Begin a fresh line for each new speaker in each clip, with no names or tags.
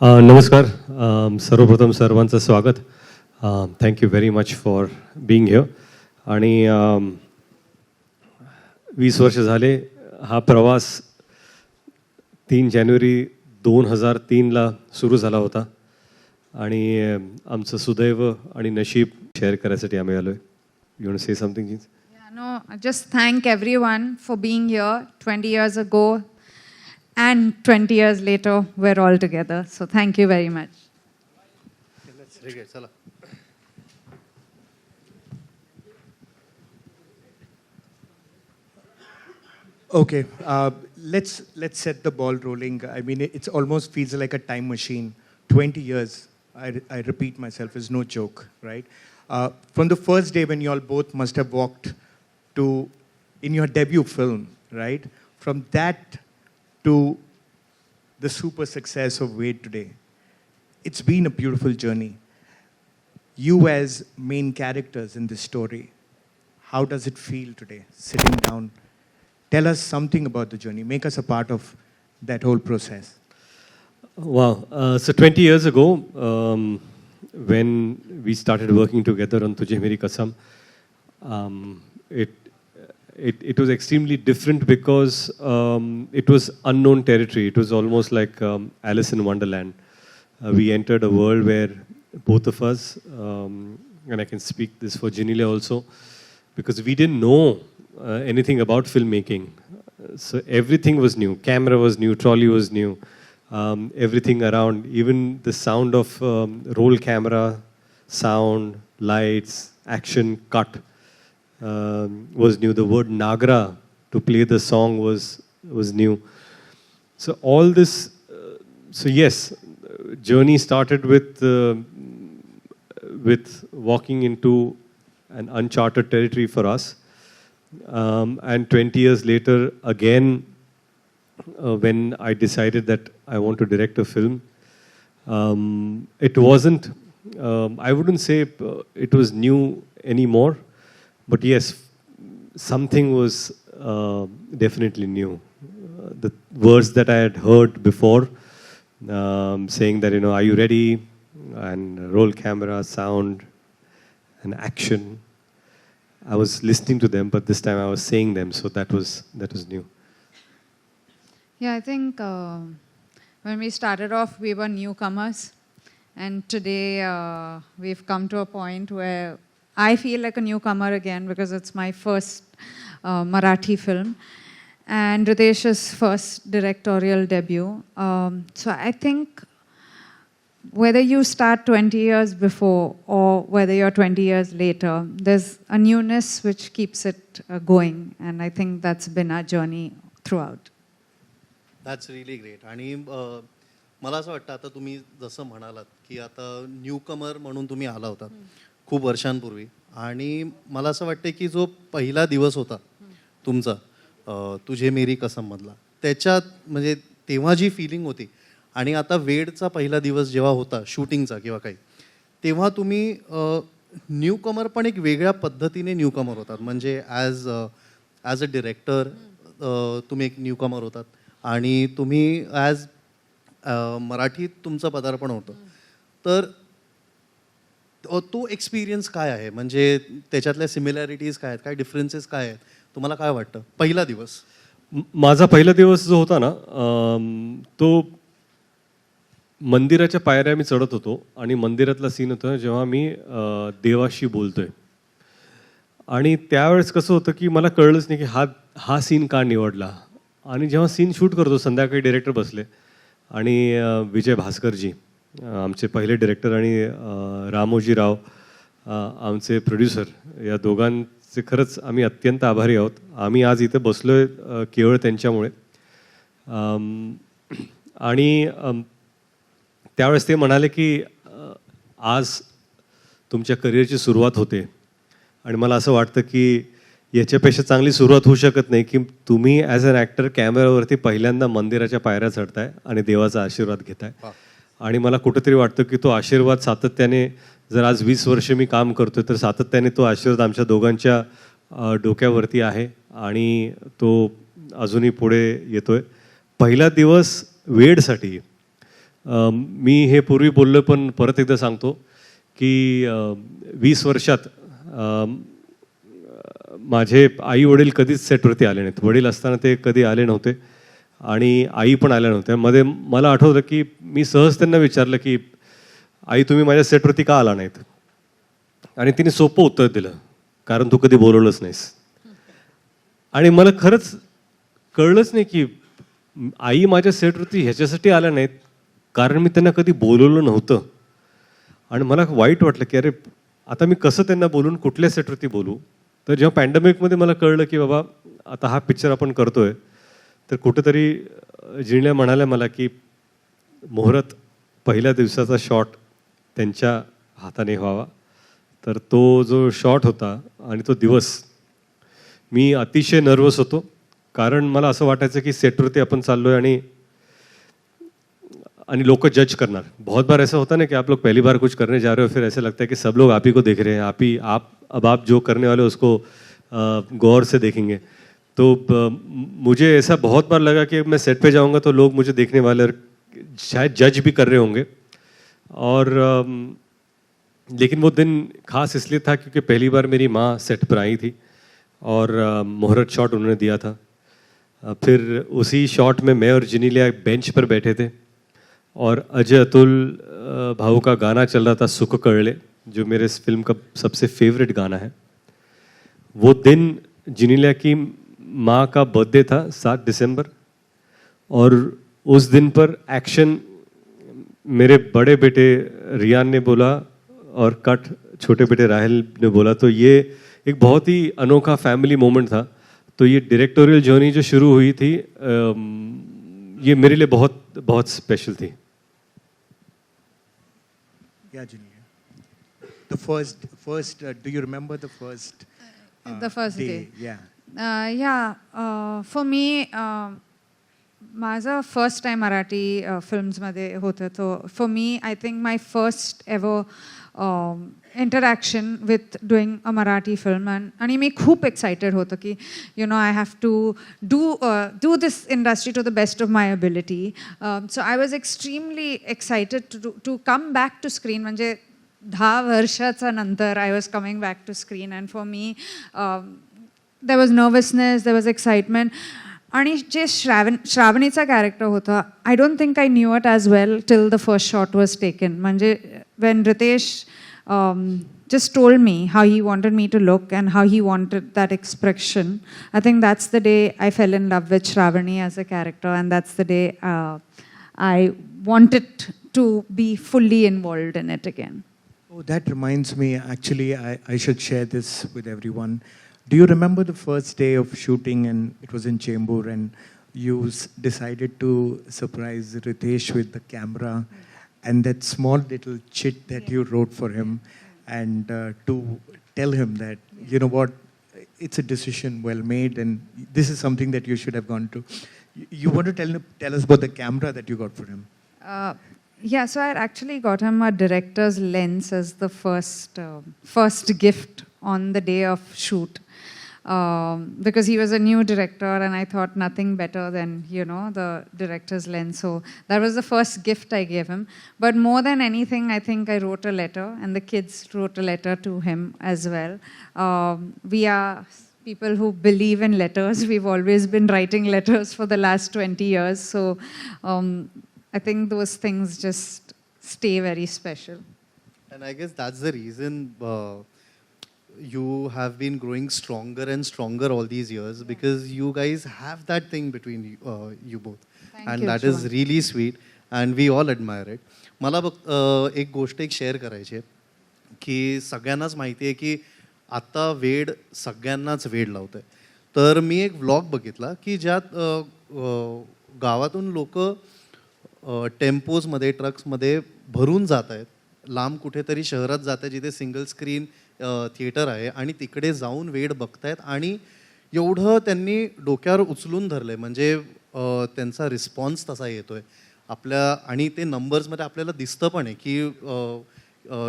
नमस्कार. सर्वप्रथम सर्वांचं स्वागत. Thank you very much for being here. आणि 20 वर्ष झाले हा प्रवास 3 जानेवारी 2003ला सुरू झाला होता आणि आमचं सुदैव आणि नशीब शेअर करायसाठी आम्ही आलो आहे. You want to say something?
No, just thank everyone for being here 20 years ago. And 20 years later, we're all together. So thank you very much.
Okay, let's set the ball rolling. I mean, it almost feels like a time machine. 20 years, I repeat myself, is no joke, right? From the first day when you all both must have walked in your debut film, right? From that to the super success of Wade today. It's been a beautiful journey. You as main characters in this story, how does it feel today, sitting down? Tell us something about the journey. Make us a part of that whole process.
Wow. So 20 years ago, when we started working together on Tujhe Meri Kasam, it was extremely different because it was unknown territory. It was almost like Alice in Wonderland. We entered a world where both of us, and I can speak this for Genelia also, because we didn't know anything about filmmaking. So everything was new. Camera was new, trolley was new, everything around, even the sound of roll camera, sound, lights, action, cut. Was new. The word Nagra to play the song was new. So all this. So yes, journey started with walking into an uncharted territory for us, and 20 years later, again, when I decided that I want to direct a film, it wasn't. I wouldn't say it was new anymore. But yes, something was definitely new. The words that I had heard before, saying that, are you ready? And roll camera, sound, and action. I was listening to them, but this time I was saying them, so that was new.
Yeah, I think when we started off, we were newcomers. And today we've come to a point where I feel like a newcomer again because it's my first Marathi film and Ritesh's first directorial debut. So I think whether you start 20 years before or whether you're 20 years later, there's a newness which keeps it going. And I think that's been our journey throughout.
That's really great. आणि मला असं वाटतं आता तुम्ही जसं म्हणालात की आता न्यूकमर म्हणून तुम्ही आला होता खूप वर्षांपूर्वी, आणि मला असं वाटतं की जो पहिला दिवस होता तुमचा तुझे मेरी कसम मधला, त्याच्यात म्हणजे तेव्हा जी फिलिंग होती आणि आता वेडचा पहिला दिवस जेव्हा होता शूटिंगचा किंवा काही, तेव्हा तुम्ही न्यूकमर पण एक वेगळ्या पद्धतीने न्यूकमर होतात. म्हणजे ॲज अ डिरेक्टर तुम्ही एक न्यूकमर होतात आणि तुम्ही ॲज मराठीत तुमचं पदार्पण होतं. तर तो एक्सपिरियन्स काय आहे, म्हणजे त्याच्यातल्या सिमिलॅरिटीज काय आहेत, काय डिफरन्सेस काय आहेत, तुम्हाला काय वाटतं पहिला दिवस?
माझा पहिला दिवस जो होता ना, तो मंदिराच्या पायऱ्या मी चढत होतो आणि मंदिरातला सीन होता जेव्हा मी देवाशी बोलतोय. आणि त्यावेळेस कसं होतं की मला कळलंच नाही की हा सीन का निवडला. आणि जेव्हा सीन शूट करतो संध्याकाळी डिरेक्टर बसले आणि विजय भास्करजी आमचे पहिले डिरेक्टर आणि रामोजी राव आमचे प्रोड्युसर, या दोघांचे खरंच आम्ही अत्यंत आभारी आहोत. आम्ही आज इथे बसलोय केवळ त्यांच्यामुळे. आणि त्यावेळेस ते म्हणाले की आज तुमच्या करिअरची सुरुवात होते आणि मला असं वाटतं की याच्यापेक्षा चांगली सुरुवात होऊ शकत नाही की तुम्ही ॲज अन ॲक्टर कॅमेरावरती पहिल्यांदा मंदिराच्या पायऱ्या चढताय आणि देवाचा आशीर्वाद घेताय. आणि मला कुठंतरी वाटतं की तो आशीर्वाद सातत्याने, जर आज 20 वर्ष मी काम करतोय तर सातत्याने तो आशीर्वाद आमच्या दोघांच्या डोक्यावरती आहे आणि तो अजूनही पुढे येतोय. पहिला दिवस वेडसाठी मी हे पूर्वी बोललो पण परत एकदा सांगतो की 20 वर्षात माझे आई वडील कधीच सेटवरती आले नाहीत. वडील असताना ते कधी आले नव्हते आणि आई पण आल्या नव्हत्या. मध्ये मला आठवतं की मी सहज त्यांना विचारलं की आई तुम्ही माझ्या सेटवरती का आला नाहीत, आणि तिने सोपं उत्तर दिलं, कारण तू कधी बोलवलंच नाहीस. आणि मला खरंच कळलंच नाही की आई माझ्या सेटवरती ह्याच्यासाठी आल्या नाहीत कारण मी त्यांना कधी बोलवलं नव्हतं. आणि मला वाईट वाटलं की अरे आता मी कसं त्यांना बोलून कुठल्या सेटवरती बोलू. तर जेव्हा पॅन्डेमिकमध्ये मला कळलं की बाबा आता हा पिक्चर आपण करतोय, तर कुठेतरी जिणल्या म्हणाल्या मला की मुहूर्त पहिल्या दिवसाचा शॉट त्यांच्या हाताने व्हावा. तर तो जो शॉट होता आणि तो दिवस, मी अतिशय नर्वस होतो, कारण मला असं वाटायचं की सेटवरती आपण चाललोय आणि लोग जज करना. बहुत बार ऐसा होता है ना कि आप लोग पहली बार कुछ करने जा रहे हो, फिर ऐसा लगता है कि सब लोग आप ही को देख रहे हैं, आप जो करने वाले हो उसको गौर से देखेंगे. तो मुझे ऐसा बहुत बार लगा कि मैं सेट पे जाऊंगा तो लोग मुझे देखने वाले और शायद जज भी कर रहे होंगे. और लेकिन वो दिन खास इसलिए था क्योंकि पहली बार मेरी माँ सेट पर आई थी और मुहूर्त शॉट उन्होंने दिया था. फिर उसी शॉट में मैं और जिनीलिया बेंच पर बैठे थे और अजय अतुल भाऊ का गाना चल रहा था, सुख कळले, जो मेरे इस फिल्म का सबसे फेवरेट गाना है. वो दिन जिनीलिया की माँ का बर्थडे था 7 दिसंबर, और उस दिन पर एक्शन मेरे बड़े बेटे रियान ने बोला और कट छोटे बेटे राहिल ने बोला. तो ये एक बहुत ही अनोखा फैमिली मोमेंट था. तो ये डायरेक्टोरियल जर्नी जो शुरू हुई थी ये मेरे लिए बहुत बहुत स्पेशल थी.
Yeah, Genelia. The first. Do you remember the first?
The first day.
Yeah.
For me, माझं फर्स्ट टाइम मराठी फिल्म्समध्ये होतं. तो for me I think my first ever interaction with doing a Marathi film. आणि मी खूप एक्सायटेड होतं की I have to do this industry to the best of my ability. So I was extremely excited to come back to screen. म्हणजे 10 वर्षाचा नंतर I was coming back to screen. And for me there was nervousness, there was excitement. आणि जे श्रावणीचा character होता, I don't think I knew it as well till the first shot was taken. म्हणजे when Ritesh just told me how he wanted me to look and how he wanted that expression, I think that's the day I fell in love with Shravani as a character, and that's the day I wanted to be fully involved in it again.
Oh, that reminds me, actually, I should share this with everyone. Do you remember the first day of shooting, and it was in Chembur, and you decided to surprise Riteish with the camera and that small little chit that you wrote for him, and to tell him that, you know what, it's a decision well made and this is something that you should have gone to. You want to tell us about the camera that you got for him?
Yeah, so I actually got him a director's lens as the first gift on the day of shoot. Because he was a new director and I thought nothing better than, the director's lens. So that was the first gift I gave him. But more than anything, I think I wrote a letter, and the kids wrote a letter to him as well. We are people who believe in letters. We've always been writing letters for the last 20 years. So I think those things just stay very special.
And I guess that's the reason you have been growing stronger and stronger all these years, because you guys have that thing between you both.
Thank
and
you,
that is really sweet and we all admire it. मला एक गोष्ट share करायची आहे की सगळ्यांनाच माहिती आहे की आता वेड सगळ्यांनाच वेड लावतंय. तर मी एक व्लॉग बघितला की ज्यात गावातून लोक टेम्पोजमध्ये, ट्रक्समध्ये भरून जात आहेत, लांब कुठेतरी शहरात जात आहे जिथे सिंगल स्क्रीन थिएटर आहे, आणि तिकडे जाऊन वेड बघतायत. आणि एवढं त्यांनी डोक्यावर उचलून धरलंय, म्हणजे त्यांचा रिस्पॉन्स तसा येतोय आपल्या, आणि ते नंबर्समध्ये आपल्याला दिसतं पण आहे की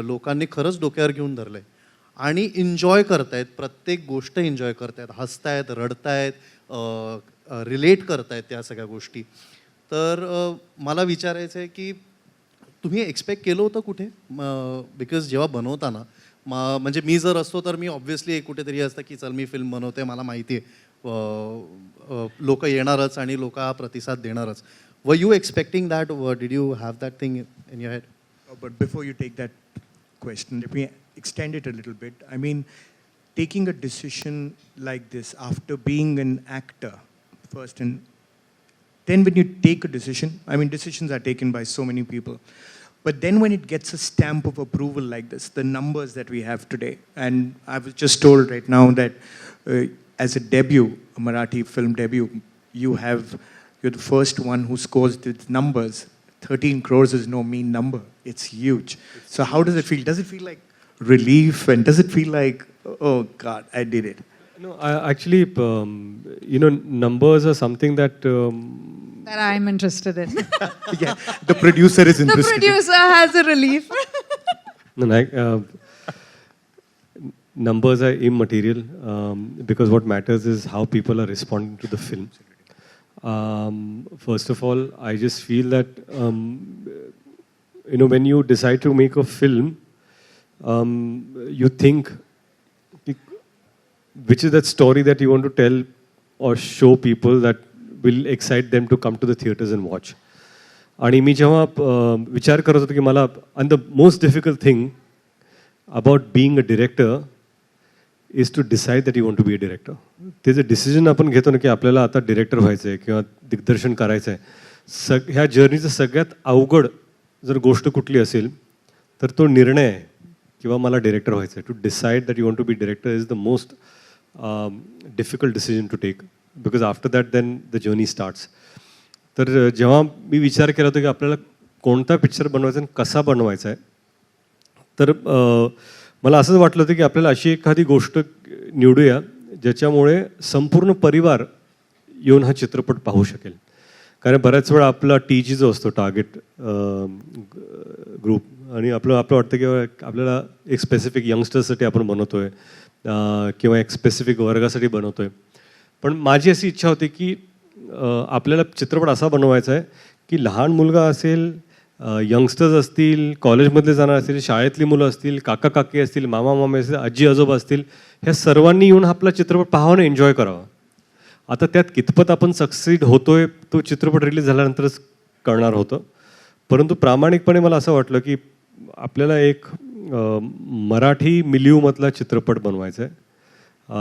लोकांनी खरंच डोक्यावर घेऊन धरलंय आणि एन्जॉय करतायत, प्रत्येक गोष्ट एन्जॉय करतायत, हसतायत, रडतायत, रिलेट करतायत त्या सगळ्या गोष्टी. तर मला विचारायचं आहे की तुम्ही एक्सपेक्ट केलं होतं कुठे? बिकॉज जेव्हा बनवताना म्हणजे मी जर असतो तर मी ऑब्व्हियसली कुठेतरी असतं की चल मी फिल्म बनवते, मला माहिती आहे लोक येणारच आणि लोक हा प्रतिसाद देणारच. Were you expecting that? Did you have that thing in your head?
But before you take that question, let me extend it a little bit. I mean, taking a decision like this after being an actor first, and then when you take a decision, I mean, decisions are taken by so many people. But then when it gets a stamp of approval like this, the numbers that we have today, and I was just told right now that as a debut, a Marathi film debut, you're the first one who scores the numbers. 13 crores is no mean number. It's huge. So how does it feel? Does it feel like relief, and does it feel like, oh God, I did it?
No, actually, numbers are something that
That I'm interested in.
Yeah, the producer is
The
interested.
producer has a relief.
numbers are immaterial because what matters is how people are responding to the film. First of all, I just feel that when you decide to make a film, you think which is that story that you want to tell or show people that will excite them to come to the theaters and watch. आणि मी जेव्हा विचार करत होतो की मला, and the most difficult thing about being a director is to decide that you want to be a director. ते जे decision आपण घेतो ना की आपल्याला आता डिरेक्टर व्हायचं आहे किंवा दिग्दर्शन करायचं आहे, ह्या जर्नीचं सगळ्यात अवघड जर गोष्ट कुठली असेल तर तो निर्णय आहे किंवा मला डिरेक्टर व्हायचं आहे. To decide that you want to be director is the most difficult decision to take, because after that then the journey starts. तर जेव्हा मी विचार केला होता की आपल्याला कोणता पिक्चर बनवायचा आणि कसा बनवायचा आहे, तर मला असंच वाटलं होतं की आपल्याला अशी एखादी गोष्ट निवडूया ज्याच्यामुळे संपूर्ण परिवार येऊन हा चित्रपट पाहू शकेल. कारण बऱ्याच वेळा आपला TG जो असतो, टार्गेट ग्रुप, आणि आपलं वाटतं की आपल्याला एक स्पेसिफिक यंगस्टर्ससाठी आपण बनवतोय किंवा एक स्पेसिफिक वर्गासाठी बनवतोय. पण माझी अशी इच्छा होती की आपल्याला चित्रपट असा बनवायचा आहे की लहान मुलगा असेल, यंगस्टर्स असतील, कॉलेजमधले जाणार असतील, शाळेतली मुलं असतील, काका काकी असतील, मामा मामे असतील, आजी आजोबा असतील, ह्या सर्वांनी येऊन आपला चित्रपट पाहावा आणि एन्जॉय करावा. आता त्यात कितपत आपण सक्सीड होतोय तो चित्रपट रिलीज झाल्यानंतरच कळणार होतं. परंतु प्रामाणिकपणे मला असं वाटलं की आपल्याला एक मराठी मिलियूमधला चित्रपट बनवायचा आहे,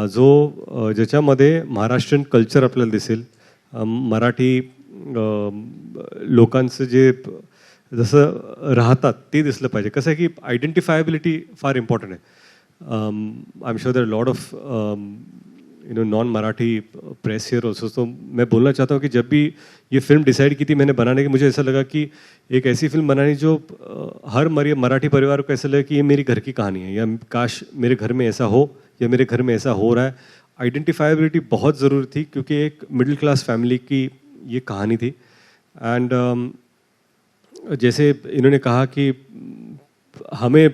जो ज्याच्यामध्ये महाराष्ट्रीयन कल्चर आपल्याला दिसेल, मराठी लोकांचं जे जसं राहतात ते दिसलं पाहिजे. कसं आहे की आयडेंटिफायबिलिटी फार इम्पॉर्टंट आहे. I am sure there lot of non Marathi press here also. तो मैं बोलना चाहता हूँ कि जब भी ये फिल्म डिसाइड की थी मैंने बनाने की, मुझे ऐसा लगा कि एक ऐसी फिल्म बनानी जो हर मराठी परिवार को ऐसा लगे कि ये मेरी घर की कहानी है, या काश मेरे घर में ऐसा हो, या मेरे घर में ऐसा हो रहा है. आइडेंटिफाइबिलिटी बहुत ज़रूरी थी क्योंकि एक मिडिल क्लास फैमिली की ये कहानी थी. एंड जैसे इन्होंने कहा कि हमें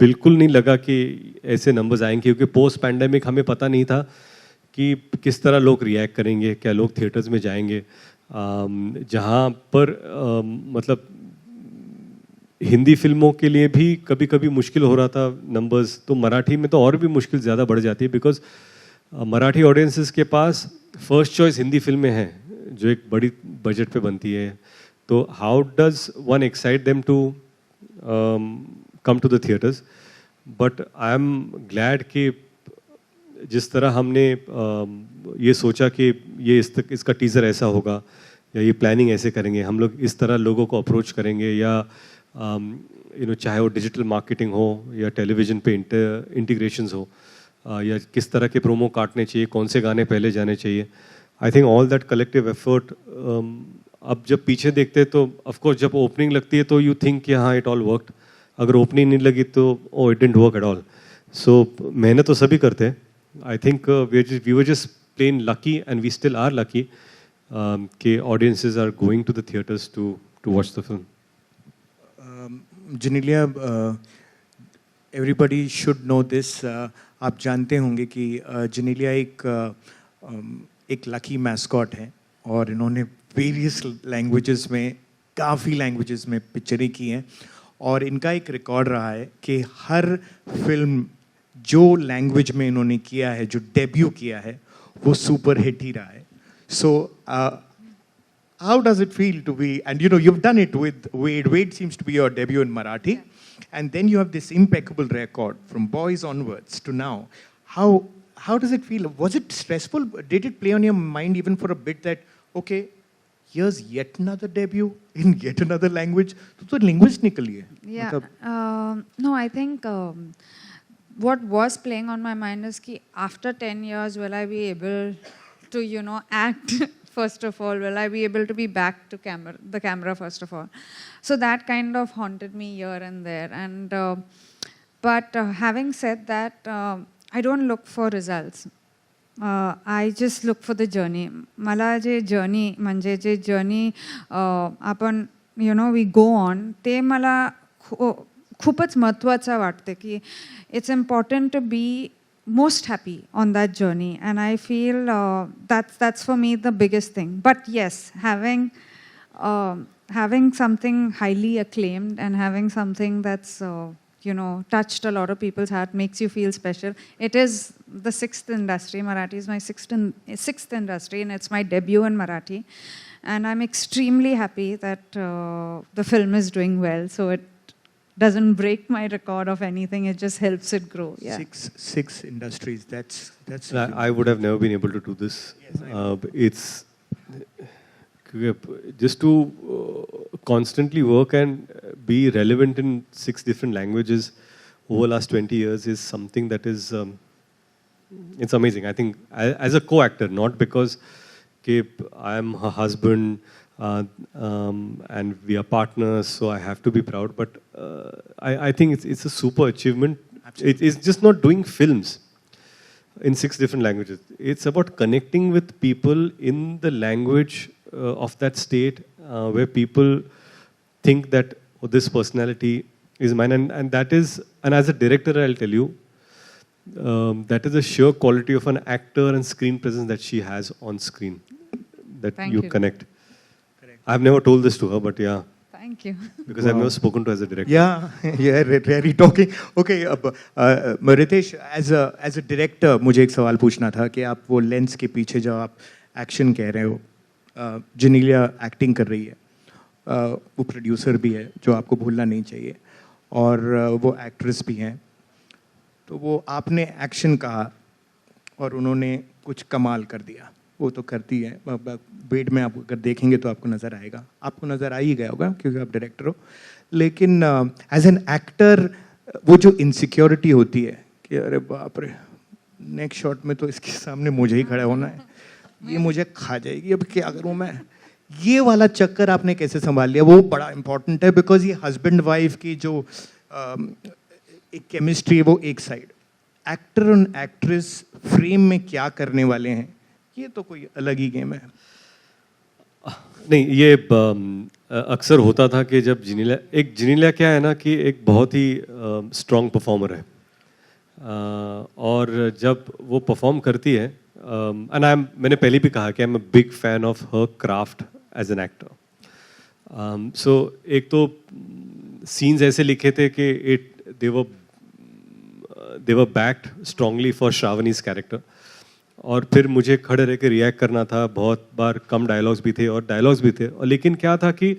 बिल्कुल नहीं लगा कि ऐसे नंबर्स आएंगे, क्योंकि पोस्ट पैंडेमिक हमें पता नहीं था कि किस तरह लोग रिएक्ट करेंगे, क्या लोग थिएटर्स में जाएंगे. जहाँ पर मतलब हिंदी फिल्मों के लिए भी कभी कभी मुश्किल हो रहा था नंबर्स, तो मराठी में तो और भी मुश्किल ज़्यादा बढ़ जाती है, because Marathi audiences K pass first choice Hindi फिल्में हैं जो एक बड़ी बजट पे बनती है. तो how does one excite them to come to the theatres. But I am glad कि जिस तरह हमने ये सोचा कि ये इसका टीज़र ऐसा होगा, या ये प्लानिंग ऐसे करेंगे, हम लोग इस तरह लोगों को अप्रोच करेंगे, या चाहे वो डिजिटल मार्केटिंग हो या टेलीविज़न पे इंटीग्रेशंस हो, या किस तरह के प्रोमो काटने चाहिए, कौन से गाने पहले जाने चाहिए. I think all that collective effort, अब जब पीछे देखते तो ऑफकोर्स जब ओपनिंग लगती है तो यू थिंक कि हाँ इट ऑल वर्कड. अगर ओपनिंग नहीं लगी तो oh it didn't work at all. So मेहनत तो सभी करते हैं. I think we were just plain lucky, and we still are lucky कि audiences are going to the theatres to watch the film.
Genelia, everybody should know this. आप जानते होंगे कि Genelia एक लकी मैस्कॉट है, और इन्होंने वेरियस लैंग्वेजेस में काफ़ी लैंग्वेजेस में पिक्चरें की हैं और इनका एक रिकॉर्ड रहा है कि हर फिल्म जो लैंग्वेज में इन्होंने किया है, जो डेब्यू किया है, वो सुपर हिट ही रहा है. So how does it feel to be, and you know, you've done it with Wade. Wade seems to be your debut in Marathi. Yeah. And then you have this impeccable record from Boys onwards to now. How does it feel? Was it stressful? Did it play on your mind even for a bit that, okay, here's yet another debut in yet another language? तो linguist निकली है.
Yeah. No, I think what was playing on my mind is कि after 10 years, will I be able to, you know, act? First of all, will I be able to be back to the camera, first of all? So that kind of haunted me here and there. And but having said that, I don't look for results. I just look for the journey. मला जे journey म्हणजे जे journey आपण, you know, we go on, ते मला खूपच महत्त्वाचं वाटते की it's important to be most happy on that journey, and I feel that's for me the biggest thing. But yes, having something highly acclaimed and having something that's you know, touched a lot of people's heart makes you feel special. It is the sixth industry. Marathi is my sixth industry, and it's my debut in Marathi, and I'm extremely happy that the film is doing well. So it doesn't break my record of anything. It just helps it grow. Yeah.
Six industries. That's.
I would have never been able to do this. Yes, it's just to constantly work and be relevant in 6 different languages over the last 20 years is something that is it's amazing. I think as a co-actor, not because I'm her husband. And we are partners, so I have to be proud. But I think it's a super achievement. It's just not doing films in 6 different languages. It's about connecting with people in the language of that state where people think that, oh, this personality is mine. And that is, and as a director, I'll tell you, that is a sheer quality of an actor and screen presence that she has on screen, that you connect. I've never told this to her, but yeah.
Thank you.
Because I've never spoken to her as a director.
Yeah, really talking. Okay, Riteish, as a director, मुझे एक सवाल पूछना था कि आप वो lens के पीछे जो आप एक्शन कह रहे हो, जेनेलिया एक्टिंग कर रही है, वो प्रोड्यूसर भी है, जो आपको भूलना नहीं चाहिए, और वो एक्ट्रेस भी हैं. तो वो आपने एक्शन कहा और उन्होंने कुछ कमाल कर दिया. वो तो करती है. वेड में आप अगर देखेंगे तो आपको नज़र आएगा. आपको नज़र आ ही गया होगा क्योंकि आप डायरेक्टर हो. लेकिन एज एन एक्टर वो जो इनसिक्योरिटी होती है कि अरे बाप रे, नेक्स्ट शॉट में तो इसके सामने मुझे ही खड़ा होना है, ये मुझे खा जाएगी, अब क्या करूँ मैं, ये वाला चक्कर आपने कैसे संभाल लिया? वो बड़ा इंपॉर्टेंट है बिकॉज ये हस्बैंड वाइफ की जो एक केमिस्ट्री है वो एक साइड, एक्टर और एक्ट्रेस फ्रेम में क्या करने वाले हैं, ये तो कोई अलग ही गेम है.
नहीं, ये अक्सर होता था कि जब जेनेलिया क्या है ना कि एक बहुत ही स्ट्रॉन्ग परफॉर्मर है, और जब वो परफॉर्म करती है, एंड मैंने पहले भी कहा कि I am a big fan of her craft age an actor. So एक तो सीन्स ऐसे लिखे थे कि they were backed strongly for Shravani's character, और फिर मुझे खड़े रह के रिएक्ट करना था. बहुत बार कम डायलॉग्स भी थे और डायलॉग्स भी थे, और लेकिन क्या था कि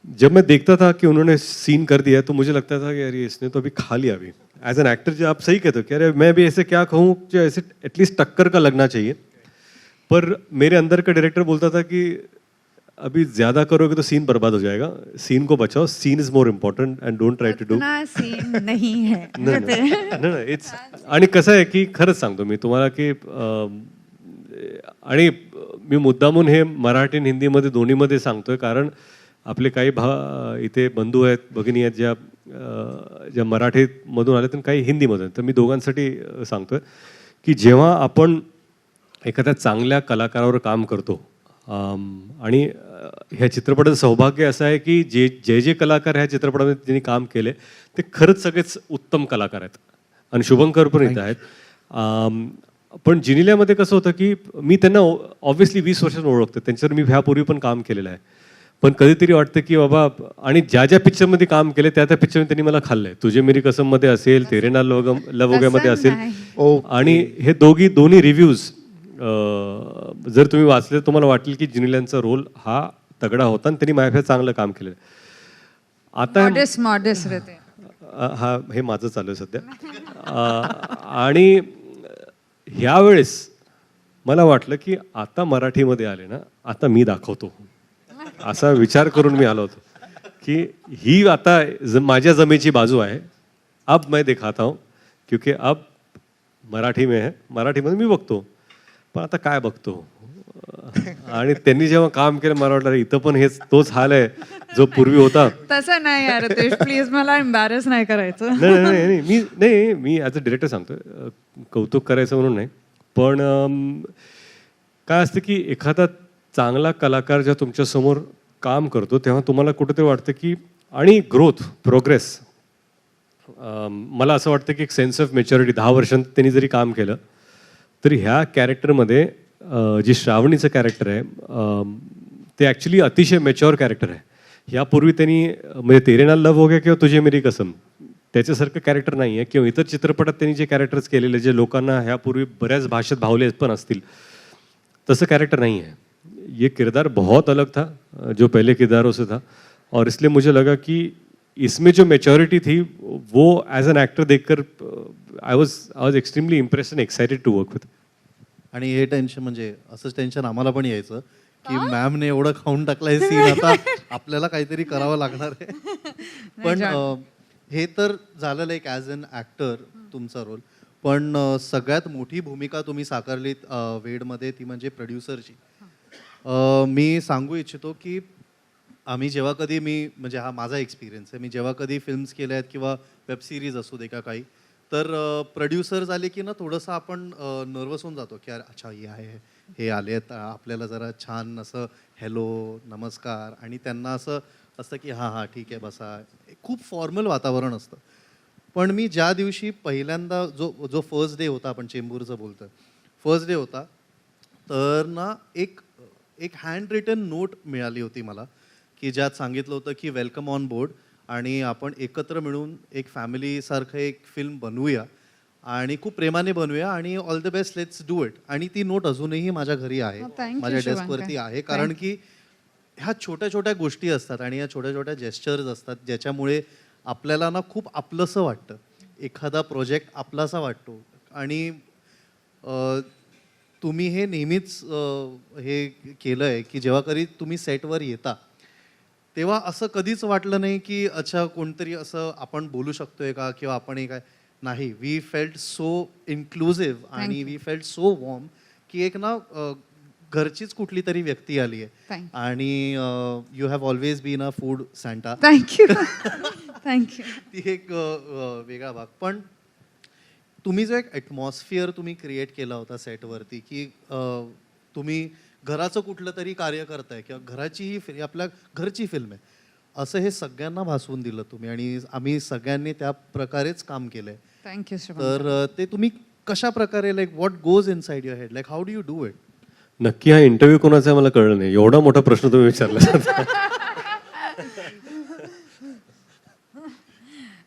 जब मैं देखता था कि उन्होंने सीन कर दिया तो मुझे लगता था कि यार इसने तो अभी खा लिया. अभी एज एन एक्टर जो आप सही कहते हो कि अरे मैं भी ऐसे क्या कहूँ जो ऐसे एटलीस्ट टक्कर का लगना चाहिए, पर मेरे अंदर का डायरेक्टर बोलता था कि अभी ज्यादा करोगे तो सीन बर्बाद हो जाएगा, सीन को बचाओ, scene is more important and don't try to do.
Scene नाही है.
नाही, इट्स, आणि कसं आहे की खरंच सांगतो मी तुम्हाला की आणि मी मुद्दामून हे मराठी आणि हिंदीमध्ये दोन्हीमध्ये सांगतोय, कारण आपले काही इथे बंधू आहेत, भगिनी आहेत ज्या मराठीमधून आले तर काही हिंदीमधून. तर मी दोघांसाठी सांगतोय की जेव्हा आपण एखाद्या चांगल्या कलाकारावर काम करतो, आणि ह्या चित्रपटाचं सौभाग्य असं आहे की जे कलाकार ह्या चित्रपटामध्ये ज्यांनी काम केले ते खरंच सगळेच उत्तम कलाकार आहेत, आणि शुभंकर पण इथं आहेत. पण जेनेलियामध्ये कसं होतं की मी त्यांना ऑब्व्हियसली 20 वर्षांपासून ओळखतो, त्यांच्यावर मी ह्यापूर्वी पण काम केलेलं आहे, पण कधीतरी वाटतं की बाबा, आणि ज्या ज्या पिक्चरमध्ये काम केले त्या त्या पिक्चरमध्ये त्यांनी मला खाल्लंय. तुझे मेरी कसममध्ये असेल, तेरे नाल लव हो गयामध्ये असेल, आणि हे दोन्ही रिव्ह्यूज जर तुम्ही वाचले तर तुम्हाला वाटेल की जिनेलियांचा रोल हा तगडा होता आणि त्यांनी माझ्यापेक्षा चांगलं काम केलं. आता
मॉडेस्ट रितेश.
हा, हे माझं चालू आहे सध्या. आणि ह्यावेळेस मला वाटलं की आता मराठीमध्ये आले ना, आता मी दाखवतो, असा विचार करून मी आलो होतो की ही आता माझ्या जमेची बाजू आहे. अब मैं दिखाता हूँ, क्योंकि अब मराठी में है, मराठीमध्ये मी बघतो. पण आता काय बघतो. आणि त्यांनी जेव्हा काम केलं मला वाटलं इथं पण हेच तोच हाल आहे जो पूर्वी होता.
तसं नाही यार रितेश, प्लीज मला एम्बॅरेस नाही करायचं.
नाही, मी ॲज अ डिरेक्टर सांगतो, कौतुक करायचं म्हणून नाही. पण काय असतं की एखादा चांगला कलाकार जेव्हा तुमच्यासमोर काम करतो तेव्हा तुम्हाला कुठेतरी वाटतं की, आणि ग्रोथ, प्रोग्रेस, मला असं वाटतं की एक सेन्स ऑफ मॅच्युरिटी 10 वर्षांत त्यांनी जरी काम केलं तरी ह्या कॅरेक्टरमध्ये जी श्रावणीचं कॅरेक्टर आहे ते ॲक्च्युली अतिशय मॅच्युअर कॅरेक्टर आहे. यापूर्वी त्यांनी म्हणजे तेरे नाल लव हो गया किंवा तुझे मेरी कसम त्याच्यासारखं कॅरेक्टर नाही आहे, किंवा इतर चित्रपटात त्यांनी जे कॅरेक्टर्स केलेले जे लोकांना ह्यापूर्वी बऱ्याच भाषेत भावले पण असतील तसं कॅरेक्टर नहीं है. ये किरदार बहुत अलग था जो पहले किरदारों से था, और इसलिए मुझे लगा कि इसमें जो मैच्योरिटी थी वो एज एन एक्टर देखकर I was extremely impressed and excited to work with.
आणि हे टेन्शन म्हणजे असंच टेन्शन आम्हाला पण यायचं की मॅमने एवढं खाऊन टाकलंय सीन, आता आपल्याला काहीतरी करावं लागणार आहे. पण हे तर झालेलं एक ॲज अन ॲक्टर तुमचा रोल, पण सगळ्यात मोठी भूमिका तुम्ही साकारलीत वेडमध्ये, ती म्हणजे प्रोड्युसरची. मी सांगू इच्छितो की आम्ही जेव्हा कधी, मी म्हणजे हा माझा एक्सपिरियन्स आहे, मी जेव्हा कधी फिल्म्स केल्या आहेत किंवा वेब सिरीज असू दे का काही, तर प्रोड्युसर झाले की ना थोडंसं आपण नर्वस होऊन जातो की अरे अच्छा हे आहे, हे आले आहेत, आपल्याला जरा छान असं हॅलो नमस्कार, आणि त्यांना असं असतं की हां हां ठीक आहे बसा, खूप फॉर्मल वातावरण असतं. पण मी ज्या दिवशी पहिल्यांदा जो फर्स्ट डे होता, आपण चेंबूरचं बोलतोय, फर्स्ट डे होता, तर ना एक हँड रिटन नोट मिळाली होती मला की ज्यात सांगितलं होतं की वेलकम ऑन बोर्ड, आणि आपण एकत्र मिळून एक फॅमिलीसारखं एक फिल्म बनवूया आणि खूप प्रेमाने बनवूया, आणि all the best, let's do it. आणि ती नोट अजूनही माझ्या घरी आहे, माझ्या डेस्कवरती आहे, कारण की ह्या छोट्या छोट्या गोष्टी असतात आणि ह्या छोट्या छोट्या जेस्चर्स असतात ज्याच्यामुळे आपल्याला ना खूप आपलंसं वाटतं, एखादा प्रोजेक्ट आपलासा वाटतो. आणि तुम्ही हे नेहमीच हे केलं आहे की जेव्हा कधी तुम्ही सेटवर येता तेव्हा असं कधीच वाटलं नाही की अच्छा कोणतरी असं आपण बोलू शकतोय का, किंवा आपण हे काय नाही. वी फेल्ट सो इन्क्लुझिव्ह आणि वी फेल्ट सो वॉर्म की एक ना घरचीच कुठली तरी व्यक्ती आली आहे. आणि you have always been a food Santa.
Thank you.
ती एक वेगळा भाग. पण तुम्ही जो एक ॲटमॉस्फिअर तुम्ही क्रिएट केला होता सेटवरती की तुम्ही घराचं कुठलं तरी कार्य करताय किंवा घराची आपल्या घरची फिल्म आहे असं हे सगळ्यांना भासवून दिलं तुम्ही, आणि आम्ही सगळ्यांनी त्या प्रकारेच काम केलंय.
थँक्यू.
तर ते तुम्ही कशा प्रकारे, like what goes in side your head, like how do you do it?
नक्की हा इंटरव्ह्यू कोणाचा आहे मला कळलं नाही, एवढा मोठा प्रश्न तुम्ही विचारला.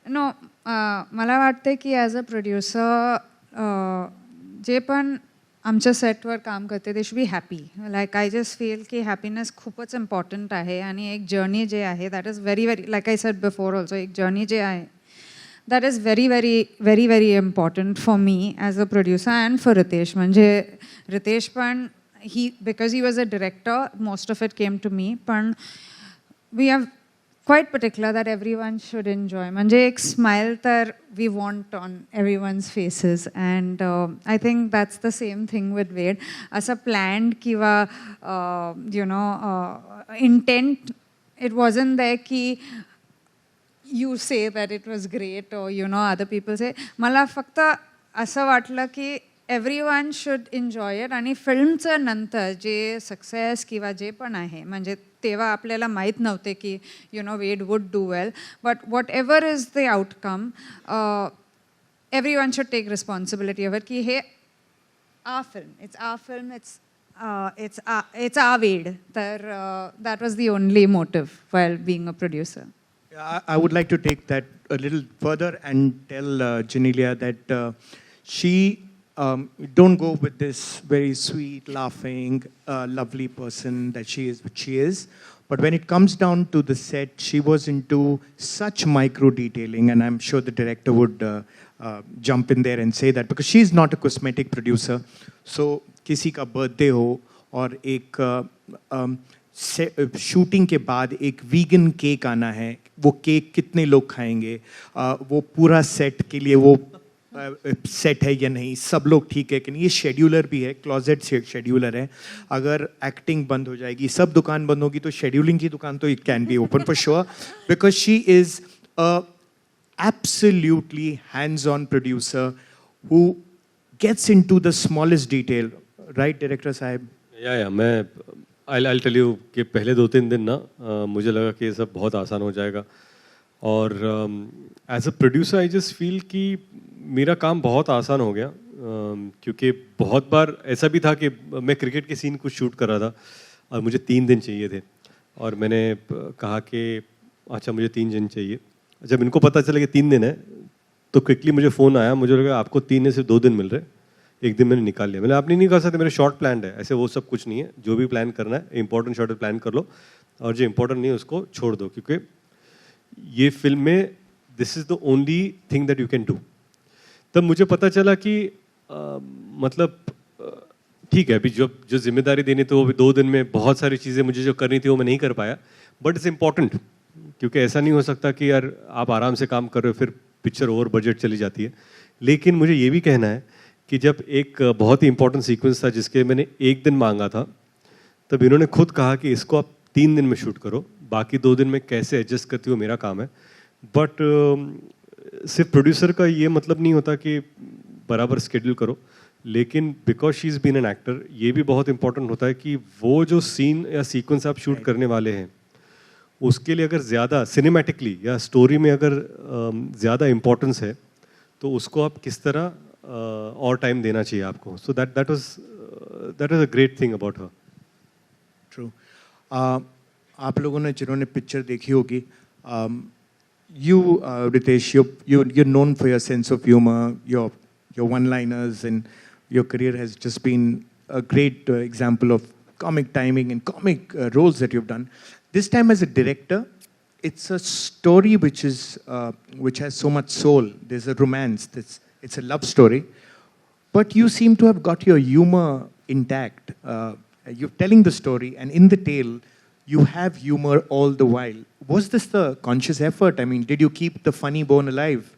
नो, मला वाटते की ॲज अ प्रोड्युसर जे पण आमच्या सेटवर काम करते ते should be happy. Like I just feel की हॅपीनेस खूपच इम्पॉर्टंट आहे, आणि एक जर्नी जे आहे that is very very, like I said before also, एक जर्नी जे आहे that is very very very very important for me as a producer and for Ritesh. म्हणजे रितेश पण because he was a director, most of it came to me, पण we have quite particular that everyone should enjoy. म्हणजे एक smile तर we want on everyone's faces, and I think that's the same thing with Ved. As a planned किंवा intent, it wasn't there की you say that it was great or other people say. मला फक्त असं वाटलं की everyone should enjoy it. आणि फिल्मचं नंतर जे सक्सेस किंवा जे पण आहे, म्हणजे तेव्हा आपल्याला माहीत नव्हते की Ved would do well, but whatever is the outcome everyone should take responsibility of it की हे our film, it's our film, it's it's our weed. That was the only motive while being a producer.
I would like to take that a little further and tell Genelia that she don't go with this very sweet, laughing, lovely person that she is, which she is. But when it comes down to the set, she was into such micro detailing, and I'm sure the director would jump in there and say that, because she's not a cosmetic producer. So किसी का birthday हो और एक shooting के बाद एक vegan cake आना है, वो केक कितने लोग खाएंगे, वो पूरा सेट के लिए वो सेट है या नहीं, सब लोग ठीक है कि नहीं, ये शेड्यूलर भी है, क्लोजेट शेड्यूलर है. अगर एक्टिंग बंद हो जाएगी, सब दुकान बंद होगी, तो शेड्यूलिंग की दुकान तो it can be open for sure, because she is a absolutely hands-on producer who gets into the smallest detail, right, director sahib?
या मैं I'll tell you कि पहले 2-3 दिन ना मुझे लगा कि ये सब बहुत आसान हो जाएगा, और as a producer I just feel कि मेरा काम बहुत आसान हो गया, क्योंकि बहुत बार ऐसा भी था कि मैं क्रिकेट के सीन कुछ शूट कर रहा था और मुझे 3 दिन चाहिए थे, और मैंने कहा कि अच्छा मुझे 3 दिन चाहिए. जब इनको पता चला कि 3 दिन है तो क्विकली मुझे फ़ोन आया, मुझे लगा आपको 3 दिन से 2 दिन मिल रहे, 1 दिन मैंने निकाल लिया. मैंने आप नहीं कर सकते, मेरे शॉर्ट प्लान है, ऐसे वो सब कुछ नहीं है, जो भी प्लान करना है इंपॉर्टेंट शॉर्ट प्लान कर लो, और जो इंपॉर्टेंट नहीं है उसको छोड़ दो, क्योंकि ये फिल्म में this is the only thing that you can do. तब मुझे पता चला कि मतलब ठीक है, अभी जो जिम्मेदारी देनी थी वो भी 2 दिन में बहुत सारी चीज़ें मुझे जो करनी थी वो मैं नहीं कर पाया, बट इट्स इम्पॉर्टेंट, क्योंकि ऐसा नहीं हो सकता कि यार आप आराम से काम कर रहे हो फिर पिक्चर ओवर बजट चली जाती है. लेकिन मुझे ये भी कहना है कि जब एक बहुत ही इंपॉर्टेंट सीक्वेंस था जिसके मैंने 1 दिन मांगा था, तब इन्होंने खुद कहा कि इसको आप 3 दिन में शूट करो, बाकी 2 दिन में कैसे एडजस्ट करती हो मेरा काम है. बट सिर्फ प्रोड्यूसर का ये मतलब नहीं होता कि बराबर स्केड्यूल करो, लेकिन because she is been an actor, ये भी बहुत इंपॉर्टेंट होता है कि वो जो सीन या सीक्वेंस आप शूट करने वाले हैं उसके लिए अगर ज़्यादा सिनेमैटिकली या स्टोरी में अगर ज़्यादा इम्पोर्टेंस है तो उसको आप किस तरह और टाइम देना चाहिए आपको. So that was a great thing about her.
True. आप लोगों ने जिन्होंने पिक्चर देखी होगी, you Ritesh, you're known for your sense of humor, your one-liners, and your career has just been a great example of comic timing and comic roles that you've done. This time as a director, it's a story which has so much soul. There's a romance. It's a love story, but you seem to have got your humor intact. You're telling the story, and in the tale, you have humor all the while. Was this the conscious effort? I mean, did you keep the funny bone alive?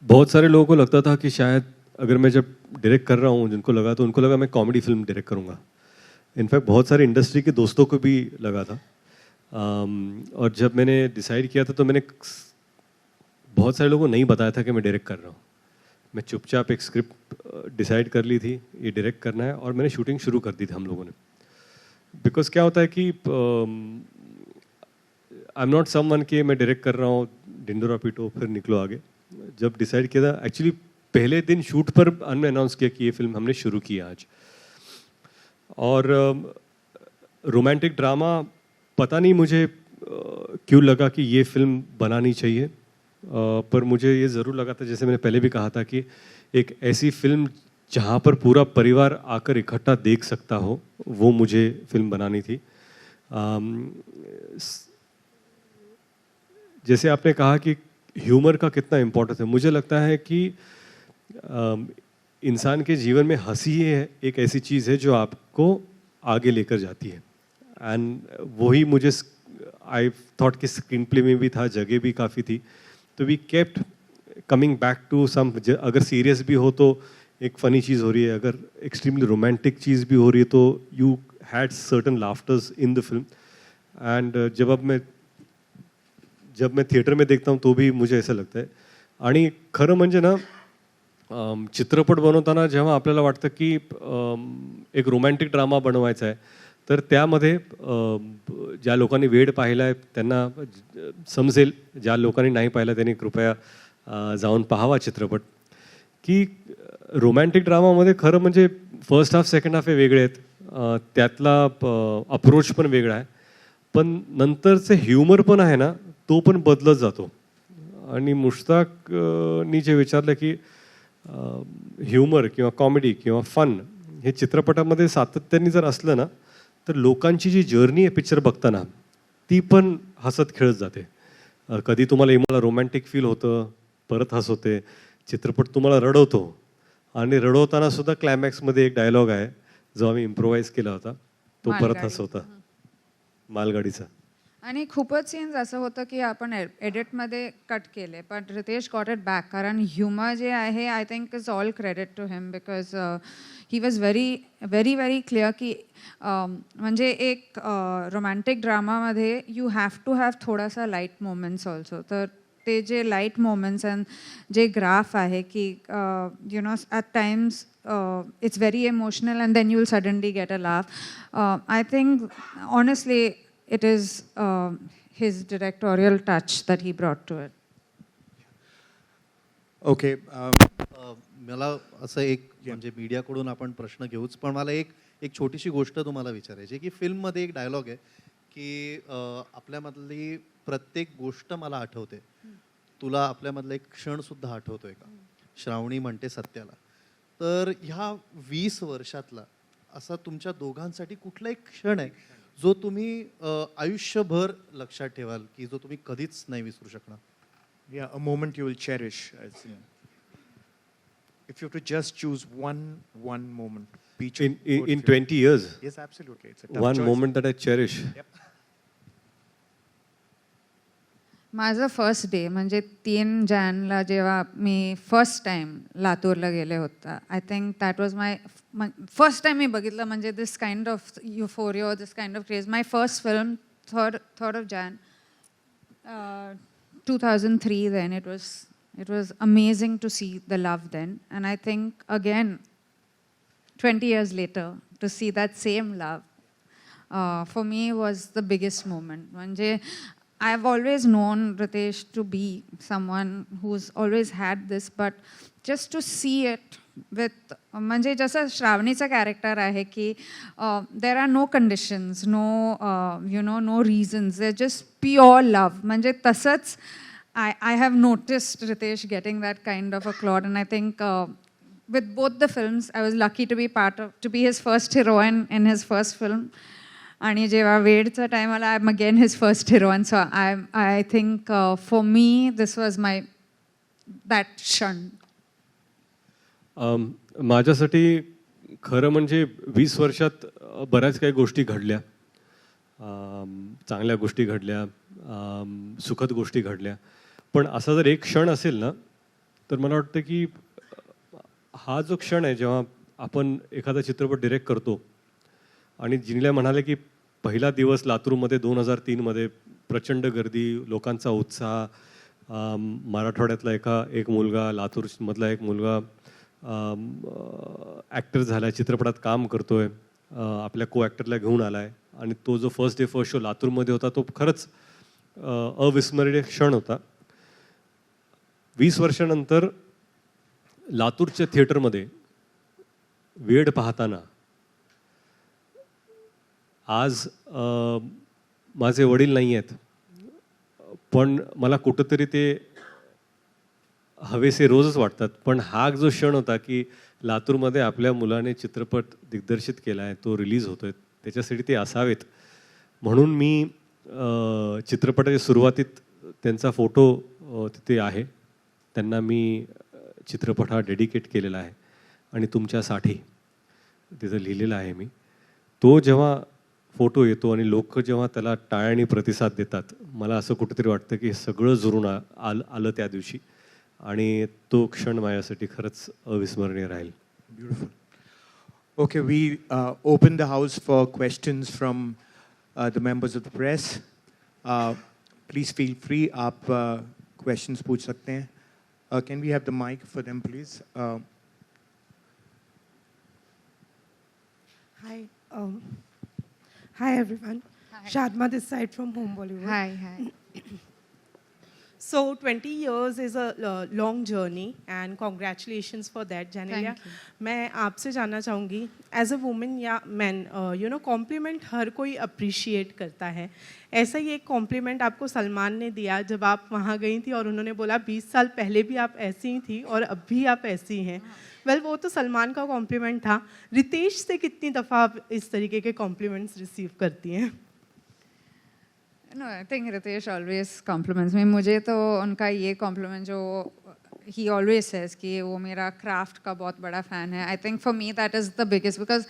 बहुत सारे लोगों को लगता था कि शायद अगर मैं जब डायरेक्ट कर रहा हूँ, जिनको लगा मैं कॉमेडी फिल्म डायरेक्ट करूँगा. इनफैक्ट बहुत सारे इंडस्ट्री के दोस्तों को भी लगा था. और जब मैंने डिसाइड किया था तो मैंने बहुत सारे लोगों को नहीं बताया था कि मैं डायरेक्ट कर रहा हूँ. मैं चुपचाप एक स्क्रिप्ट डिसाइड कर ली थी, ये डायरेक्ट करना है, और मैंने शूटिंग शुरू कर दी थी हम लोगों ने. बिकॉज क्या होता है कि आई एम नॉट समवन कि मैं डायरेक्ट कर रहा हूँ, डिंडोरा पीटो फिर निकलो आगे. जब डिसाइड किया था, एक्चुअली पहले दिन शूट पर हमने अनाउंस किया कि ये फिल्म हमने शुरू की आज. और रोमांटिक ड्रामा पता नहीं मुझे क्यों लगा कि ये फिल्म बनानी चाहिए, पर मुझे ये ज़रूर लगा था, जैसे मैंने पहले भी कहा था, कि एक ऐसी फिल्म जहाँ पर पूरा परिवार आकर इकट्ठा देख सकता हो, वो मुझे फिल्म बनानी थी. जैसे आपने कहा कि ह्यूमर का कितना इम्पोर्टेंस है, मुझे लगता है कि इंसान के जीवन में हंसी एक ऐसी चीज़ है जो आपको आगे लेकर जाती है. एंड वही मुझे आई थॉट कि स्क्रीन प्ले में भी था, जगह भी काफ़ी थी, तो we kept coming back to some. अगर सीरियस भी हो तो एक फ़नी चीज़ हो रही है, अगर एक्सट्रीमली रोमांटिक चीज़ भी हो रही है तो you had certain laughters in the film. End जब मैं थिएटर में देखता हूँ तो भी मुझे ऐसा लगता आहे. आणि खरं म्हणजे ना, चित्रपट बनवताना जेव्हा आपल्याला वाटतं की एक रोमॅन्टिक ड्रामा बनवायचा आहे, तर त्यामध्ये ज्या लोकांनी वेड पाहिला आहे त्यांना समजेल, ज्या लोकांनी नाही पाहिला त्यांनी कृपया जाऊन पाहावा चित्रपट, की रोमॅन्टिक ड्रामामध्ये खरं म्हणजे फर्स्ट हाफ सेकंड हाफ हे वेगळे आहेत, त्यातला अप्रोच पण वेगळा आहे, पण नंतरचं ह्युमर पण आहे ना तो पण बदलत जातो. आणि मुश्ताकनी जे विचारलं की ह्युमर किंवा कॉमेडी किंवा फन हे चित्रपटामध्ये सातत्याने जर असलं ना तर लोकांची जी जर्नी आहे पिक्चर बघताना ती पण हसत खेळत जाते. कधी तुम्हाला इमोला रोमॅन्टिक फील होतं, परत हस होते, चित्रपट तुम्हाला रडवतो, आणि रडवताना सुद्धा क्लायमॅक्समध्ये एक डायलॉग आहे जो आम्ही इम्प्रोव्हाइज केला होता, तो परत हसवता, मालगाडीचा.
आणि खूपच सीन्स असं होतं की आपण एडिटमध्ये कट केले, पण रितेश गॉट इट बॅक, कारण ह्युमर जे आहे I think is all credit to him, because he was very very very clear की म्हणजे एक रोमॅन्टिक ड्रामामध्ये यू हॅव टू हॅव थोडासा लाईट मोमेंट्स ऑल्सो. तर ते जे लाईट मोमेंट्स अँड जे ग्राफ आहे की you know at times it's very emotional and then you will suddenly get a laugh. I think honestly it is his directorial touch that he brought to it.
Okay.
मला असं एक म्हणजे मीडियाकडून आपण प्रश्न घेऊच, पण मला एक छोटीशी गोष्ट तुम्हाला विचारायची आहे की फिल्ममध्ये एक डायलॉग आहे की आपल्यामधली प्रत्येक गोष्ट मला आठवते, तुला आपल्यामधला एक क्षण सुद्धा आठवतोय का? श्रावणी म्हणते सत्याला. तर ह्या 20 वर्षातला असा तुमच्या दोघांसाठी कुठला एक क्षण आहे जो तुम्ही आयुष्यभर लक्षात ठेवाल की जो तुम्ही कधीच नाही विसरू शकणार?
Yeah, a moment you will cherish. If you have to just choose one moment.
In 20 years?
Yes, absolutely. It's a tough
one
choice.
moment that I cherish.
Yep.
माझं फर्स्ट डे म्हणजे 3 जानेला जेव्हा मी फर्स्ट टाईम लातूरला गेले होता, I think that was my first time मी बघितलं म्हणजे this kind of euphoria, this kind of craze. My first film third of Jan 2003. then it was amazing to see the love then, and I think again 20 years later to see that same love for me was the biggest moment. म्हणजे I've always known Riteish to be someone who's always had this, but just to see it with, म्हणजे जसं श्रावणीचं character आहे की there are no conditions, no reasons, they're just pure love. म्हणजे तसंच I have noticed Riteish getting that kind of a plot, and I think with both the films I was lucky to be his first heroine in his first film. आणि जेव्हा वेडचा time आला, I am again his first heroine. So I think for me this was my that क्षण.
माझ्यासाठी खरं म्हणजे 20 वर्षात बऱ्याच काही गोष्टी घडल्या, चांगल्या गोष्टी घडल्या, सुखद गोष्टी घडल्या, पण असा जर एक क्षण असेल ना तर मला वाटतं की हा जो क्षण आहे जेव्हा आपण एखादा चित्रपट डिरेक्ट करतो. आणि जिनीला म्हणाले की पहिला दिवस लातूरमध्ये 2003 प्रचंड गर्दी, लोकांचा उत्साह, मराठवाड्यातला एक मुलगा, लातूरमधला एक मुलगा ॲक्टर झाला, चित्रपटात काम करतोय, आपल्या को ॲक्टरला घेऊन आला आहे, आणि तो जो फर्स्ट शो लातूरमध्ये होता तो खरंच अविस्मरणीय क्षण होता. 20 वर्षानंतर लातूरच्या थिएटरमध्ये वेड पाहताना आज माझे वडील नाही आहेत, पण मला कुठंतरी ते हवेसे रोजच वाटतात. पण हा जो क्षण होता की लातूरमध्ये आपल्या मुलाने चित्रपट दिग्दर्शित केला आहे, तो रिलीज होतोय, त्याच्यासाठी ते असावेत म्हणून मी चित्रपटाच्या सुरुवातीत त्यांचा फोटो तिथे आहे, त्यांना मी चित्रपट हा डेडिकेट केलेला आहे आणि तुमच्यासाठी तिथं लिहिलेलं आहे मी. तो जेव्हा फोटो येतो आणि लोक जेव्हा त्याला टाळ्याने प्रतिसाद देतात, मला असं कुठेतरी वाटतं की सगळं जुरून आलं त्या दिवशी, आणि तो क्षण माझ्यासाठी खरंच अविस्मरणीय राहील.
Beautiful. Okay, we open the house for questions from the members of the press. Please feel free, आप क्वेश्चंस पूछ सकते हैं. Can we have the mic for them please?
Hi everyone. Hi. Shadma this side from Home Bollywood.
Hi.
So 20 years is a long journey and congratulations for that, Genelia.
Thank you.
मैं आपसे जानना चाहूँगी as a women या man you know complement हर कोई appreciate करता है. ऐसा ही एक कॉम्प्लीमेंट आपको सलमान ने दिया जब आप वहाँ गई थी और उन्होंने बोला 20 साल पहले भी आप ऐसी ही थी और अब भी आप ऐसी हैं. वेल वो तो सलमान का कॉम्प्लीमेंट था. रितेश से कितनी दफ़ा आप इस तरीके के कॉम्प्लीमेंट्स रिसीव करती हैं?
No, I think Ritesh always compliments me. मुझे तो उनका ये compliment जो he always says कि वो मेरा craft का बहुत बड़ा fan है. I think for me that is the biggest because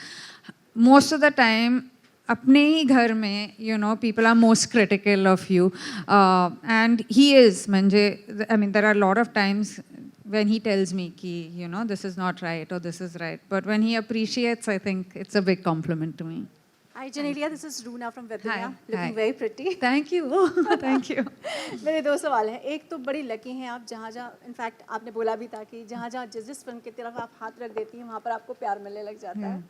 most of the time अपने ही घर में you know people are most critical of you and he is म्हणजे I mean there are a lot of times when he tells me कि you know this is not right or this is right, but when he appreciates I think it's a big compliment to me.
Hi Genelia, this is Runa from Virginia.
Hi.
Looking
Hi.
very pretty.
Thank you. Thank you.
मेरे दो सवाल हैं. एक तो बड़ी lucky हैं आप, जहाँ जहाँ इनफैक्ट आपने बोला भी था कि जहाँ जहाँ जिस फिल्म की तरफ आप हाथ रख देती हैं वहाँ पर आपको प्यार मिलने लग जाता है.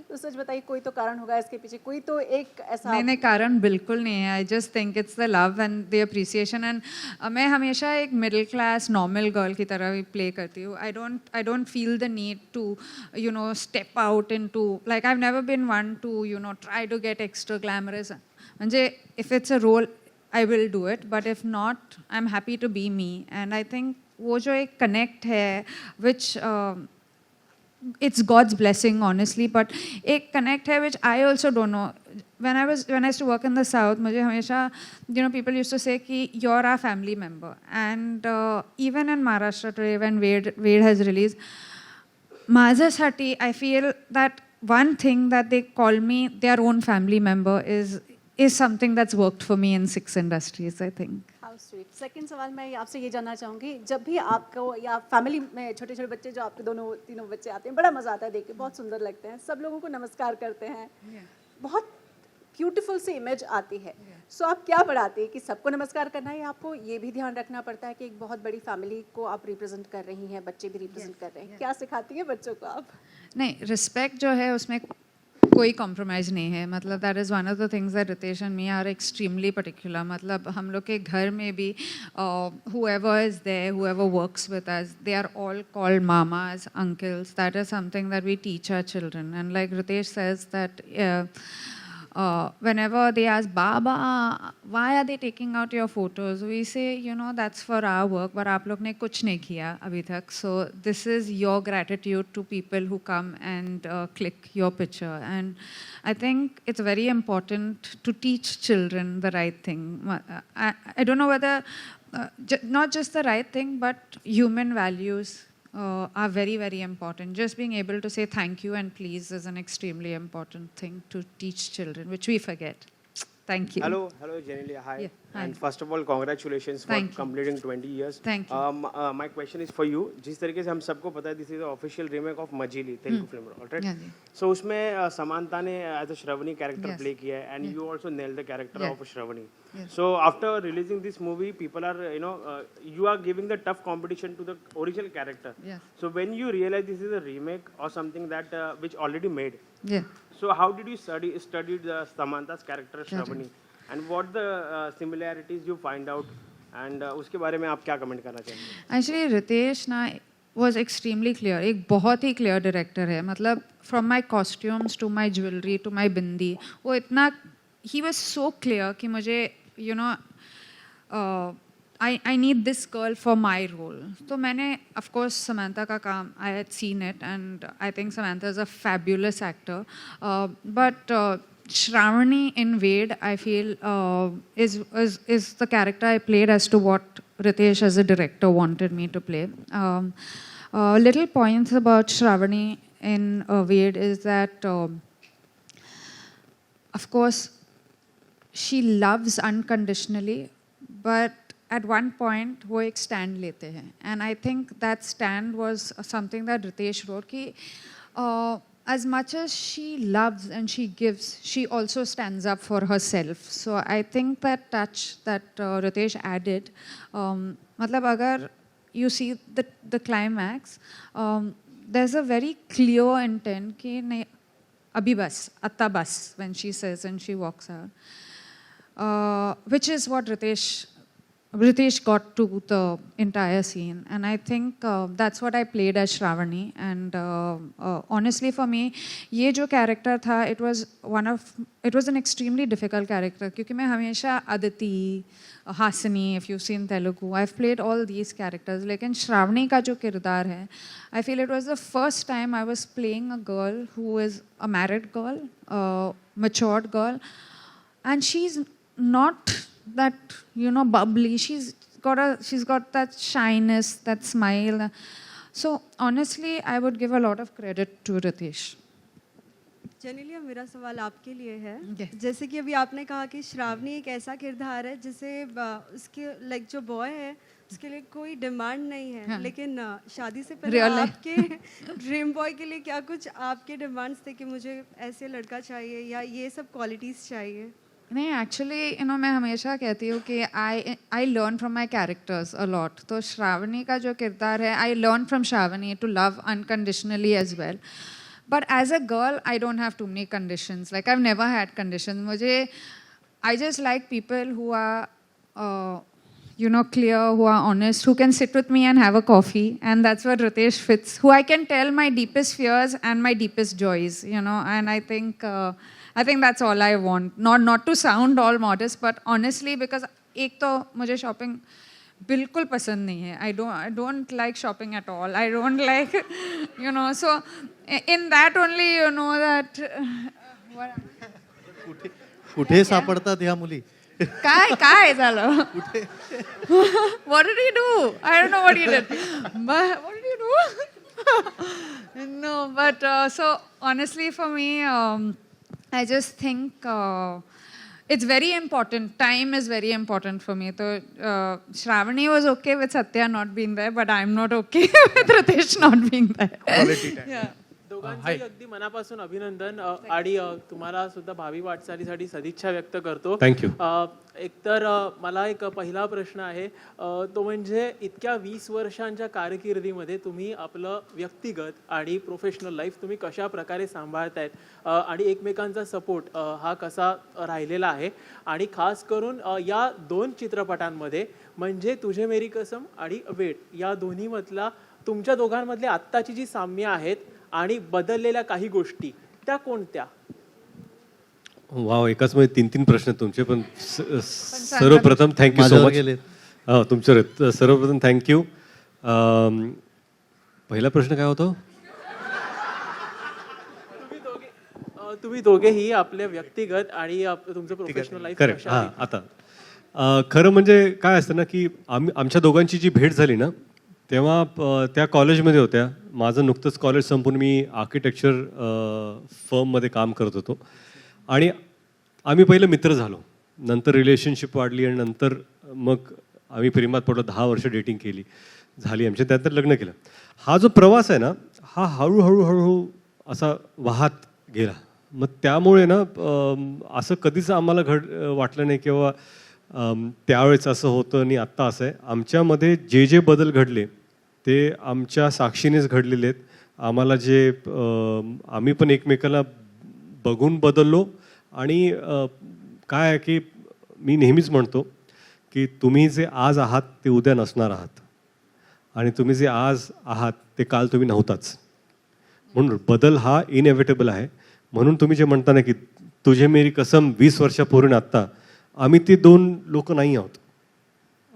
तो सच बताइए कोई तो कारण होगा इसके पीछे, कोई तो एक ऐसा.
नहीं कारण बिल्कुल नहीं है. I just think it's the love end the appreciation end मैं हमेशा एक मिडिल क्लास नॉर्मल गर्ल की तरह प्ले करती हूँ. I don't feel the need to you know step out into like I have never been one to you know try to get extra glamorous. म्हणजे if it's a role I will do it, but if not I am happy to be me. And I think वो जो एक connect है which it's God's blessing honestly, but एक connect है which I also don't know. When I used to work in the South, मुझे हमेशा you know people used to say कि you're our family member, and even in Maharashtra today when Wade has released माझ्यासाठी I feel that one thing that they call me their own family member is something that's worked for me in 6 industries I think.
How sweet. Second सवाल मैं आपसे ये जानना चाहूँगी, जब भी आपको या फैमिली में छोटे छोटे बच्चे जो आपके दोनों तीनों बच्चे आते हैं, बड़ा मजा आता है देख के, बहुत सुंदर लगते हैं, सब लोगों को नमस्कार करते हैं, बहुत ब्यूटीफुल सी इमेज आती है. सो आप क्या बढ़ाते हैं कि सबको नमस्कार करना है, आपको ये भी ध्यान रखना पड़ता है कि एक बहुत बड़ी फैमिली को आप रिप्रेजेंट कर रही हैं, बच्चे भी रिप्रेजेंट कर रहे हैं, क्या सिखाती है बच्चों को आप? नहीं,
रिस्पेक्ट जो है उसमें कोई कॉम्प्रोमाइज़ नहीं है. मतलब that is one of the things that Ritesh and me are extremely particular. मतलब हम लोग के घर में भी whoever is there, whoever works with us, they are all called mamas, uncles. That is something that we teach our children. And like Ritesh says that whenever they ask, Baba, why are they taking out your photos? We say, you know, that's for our work, but आप लोग ने कुछ नहीं KIA अभी तक. So this is your gratitude to people who come and click your picture. And I think it's very important to teach children the right thing. I don't know whether, not just the right thing, but human values are very, very important. Just being able to say thank you and please is an extremely important thing to teach children, which we forget. Thank you.
Hello, Genelia. Hi.
Yeah, hi.
And first of all, congratulations for completing 20 years.
Thank you.
My question is for you. जिस तरीके से हम सबको पता है, this is the official remake of Majili, Telugu film, alright?
Yeah,
so उसमें Samantha ने as a Shravani character
Yes.
play किया है, and you also nailed the character
Yeah.
of Shravani.
Yes.
So after releasing this movie, people are, you are giving the tough competition to the original character.
Yes.
So when you realize this is a remake or something that which already made,
Yeah.
so how did you study the Samantha's character Shravani, and what the similarities you find out, and उसके बारे में आप क्या comment करना चाहेंगे?
Actually, Ritesh na was extremely clear. एक बहुत ही clear director है. मतलब from my costumes to my jewelry to my bindi, वो इतना he was so clear कि मुझे you know I need this girl for my role. तो मैंने of course Samantha का काम I had seen it, and I think Samantha is a fabulous actor. But Shravani in Wade, I feel is the character I played as to what Ritesh as a director wanted me to play. Little points about Shravani in Wade is that, of course, she loves unconditionally, but at one point वो एक stand लेते हैं, and I think that stand was something that Riteish wrote कि as much as she loves and she gives, she also stands up for herself. So I think that touch that Riteish added, मतलब अगर you see the climax, there's a very clear intent कि नहीं अभी बस अत्ता बस when she says and she walks out, which is what Riteish Ritesh got to the entire scene, and I think that's what I played as Shravani. And honestly, for me, ये जो character था, it was an extremely difficult character. क्योंकि मैं हमेशा Aditi, Hasini, if you've seen Telugu, I've played all these characters. लेकिन Shravani का जो किरदार है, I feel it was the first time I was playing a girl who is a married girl, a matured girl, and she's not that, you know, bubbly. She's got that shyness, that smile. So honestly, I would give a lot of credit to Riteish.
Genelia, मेरा सवाल आपके लिए है.
Yes.
जैसे कि अभी आपने कहा कि श्रावणी एक ऐसा किरदार है जिसे उसके लाइक जो बॉय है उसके लिए कोई डिमांड नहीं है.
हाँ.
लेकिन शादी से पहले
Real life.
आपके ड्रीम बॉय के लिए क्या कुछ आपके डिमांड्स थे कि मुझे ऐसे लड़का चाहिए या ये सब क्वालिटीज़ चाहिए?
नहीं, एक्चुअली यू नो मैं हमेशा कहती हूँ कि I learn from my characters a lot. तो श्रावणी का जो किरदार है, I learn from Shravani to love unconditionally as well. But as a girl I don't have too many conditions. Like I have never had conditions. मुझे I just like people who are you know, clear, who are honest, who can sit with me and have a coffee, and that's where Riteish fits, who I can tell my deepest fears and my deepest joys, you know. And I think that's all I want. Not to sound all modest, but honestly, because एक तो मुझे shopping बिल्कुल पसंद नहीं है. I don't like shopping at all. I don't like, you know. So in that only, you know that.
कुठे सापडतात ह्या मुली?
काय झालं? What did he do? I don't know what he did. But what did he do? No, but so honestly for me, I just think it's very important. Time is very important for me. So Shravani was okay with Satya not being there, but I'm not okay with Riteish not being there.
Quality time.
Yeah.
दोघांचंही अगदी मनापासून अभिनंदन आणि तुम्हाला सुद्धा भावी वाटचालीसाठी सदिच्छा व्यक्त करतो.
थँक्यू.
एकतर मला एक पहिला प्रश्न आहे, तो म्हणजे इतक्या 20 वर्षांच्या कारकिर्दीमध्ये तुम्ही आपलं व्यक्तिगत आणि प्रोफेशनल लाईफ तुम्ही कशा प्रकारे सांभाळतायत आणि एकमेकांचा सपोर्ट हा कसा राहिलेला आहे, आणि खास करून या 2 चित्रपटांमध्ये म्हणजे तुझे मेरी कसम आणि वेट या दोन्हीमधला तुमच्या दोघांमधले आत्ताची जी साम्य आहेत आणि बदललेल्या काही गोष्टी त्या कोणत्या?
वाव, एकाच मध्ये 3 प्रश्न तुमचे. पण सर्वप्रथम थँक्यू सो मच. तुमच्यावर सर्वप्रथम थँक्यू. पहिला प्रश्न काय होता?
तुम्ही दोघेही आपले व्यक्तिगत आणि तुमचं प्रोफेशनल लाईफ.
करेक्ट. हां, आता खरं म्हणजे काय असतं ना की आमच्या दोघांची जी भेट झाली ना, तेव्हा त्या कॉलेजमध्ये होत्या. माझं नुकतंच कॉलेज संपून मी आर्किटेक्चर फर्ममध्ये काम करत होतो, आणि आम्ही पहिलं मित्र झालो. नंतर रिलेशनशिप वाढली, आणि नंतर मग आम्ही प्रेमात पडलो. 10 वर्ष डेटिंग केली, झाली आमची, त्यानंतर लग्न केलं. हा जो प्रवास आहे ना, हा हळूहळू असा वाहत गेला. मग त्यामुळे ना असं कधीच आम्हाला वाटलं नाही किंवा त्यावेळेस असं होतं आणि आत्ता असं आहे. आमच्यामध्ये जे बदल घडले ते आमच्या साक्षीनेच घडलेले आहेत. आम्हाला जे आम्ही पण एकमेकाला बघून बदललो. आणि काय आहे की मी नेहमीच म्हणतो की तुम्ही जे आज आहात ते उद्या नसणार आहात, आणि तुम्ही जे आज आहात ते काल तुम्ही नव्हताच. म्हणून बदल हा इनएव्हिटेबल आहे. म्हणून तुम्ही जे म्हणता ना की तुझे मेरी कसम 20 वर्षापूर्वी आत्ता, आम्ही ते 2 लोक नाही आहोत.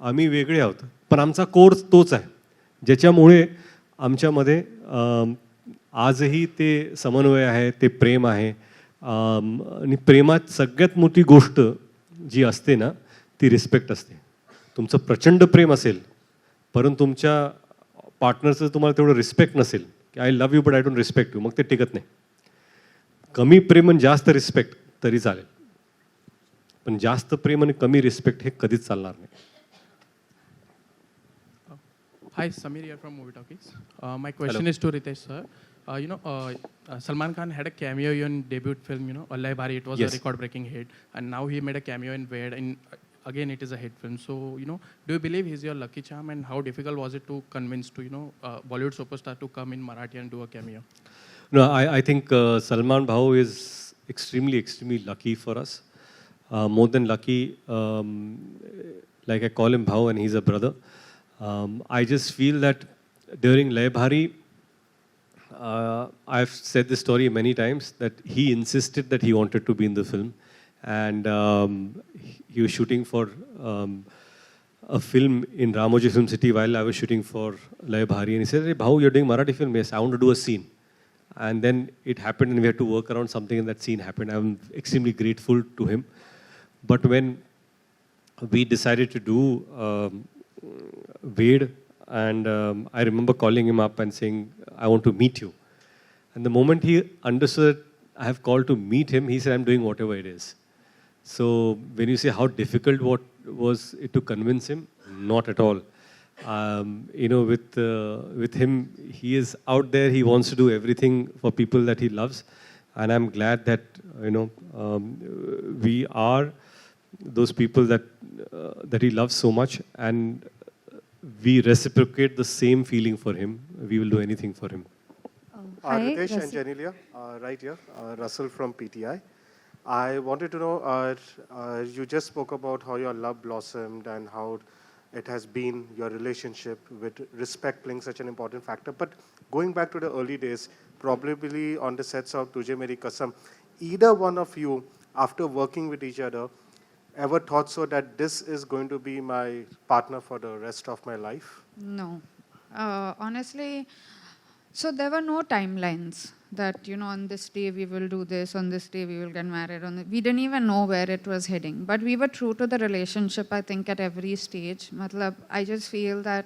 आम्ही वेगळे आहोत, पण आमचा कोर्स तोच आहे, ज्याच्यामुळे आमच्यामध्ये आजही ते समन्वय आहे, ते प्रेम आहे. आणि प्रेमात सगळ्यात मोठी गोष्ट जी असते ना ती रिस्पेक्ट असते. तुमचं प्रचंड प्रेम असेल, परंतु तुमच्या पार्टनरचं तुम्हाला तेवढं रिस्पेक्ट नसेल की I love you but I don't respect you, मग ते टिकत नाही. कमी प्रेम आणि जास्त रिस्पेक्ट तरी चालेल, पण जास्त प्रेम आणि कमी रिस्पेक्ट हे कधीच चालणार नाही.
Hi, Samir here from Movie Talkies. My question is to Riteish sir. Salman Khan had a cameo in debut film, Allah Bhari. It was a record-breaking hit, and now he made a cameo in Ved, and again it is a hit film. So, do you believe he's your lucky charm, and how difficult was it to convince Bollywood superstar to come in Marathi and do a cameo?
No, I think Salman Bhau is extremely lucky for us. More than lucky, Like I call him Bhau and he's a brother. I just feel that during Lay Bhari, I've said this story many times that he insisted that he wanted to be in the film, and he was shooting for a film in Ramoji Film City while I was shooting for Lay Bhari, and he said, "Hey, Bhau, you're doing Marathi film? Yes, I want to do a scene." And then it happened, and we had to work around something, and that scene happened. I'm extremely grateful to him. But when we decided to do Wade, and I remember calling him up and saying, "I want to meet you." And the moment he understood I have called to meet him, he said, "I'm doing whatever it is." So when you say how difficult what was it to convince him, not at all. With him, he is out there. He wants to do everything for people that he loves, and I'm glad that we are those people that he loves so much, and we reciprocate the same feeling for him. We will do anything for him.
Hi, Riteish and Genelia, right here, Russell from PTI. I wanted to know, you just spoke about how your love blossomed and how it has been your relationship with respect playing such an important factor. But going back to the early days, probably on the sets of Tujhe Meri Kasam, either one of you, after working with each other, ever thought so that this is going to be my partner for the rest of my life?
No. Honestly, so there were no timelines that, on this day we will do this, on this day we will get married. We didn't even know where it was heading. But we were true to the relationship, I think, at every stage. I just feel that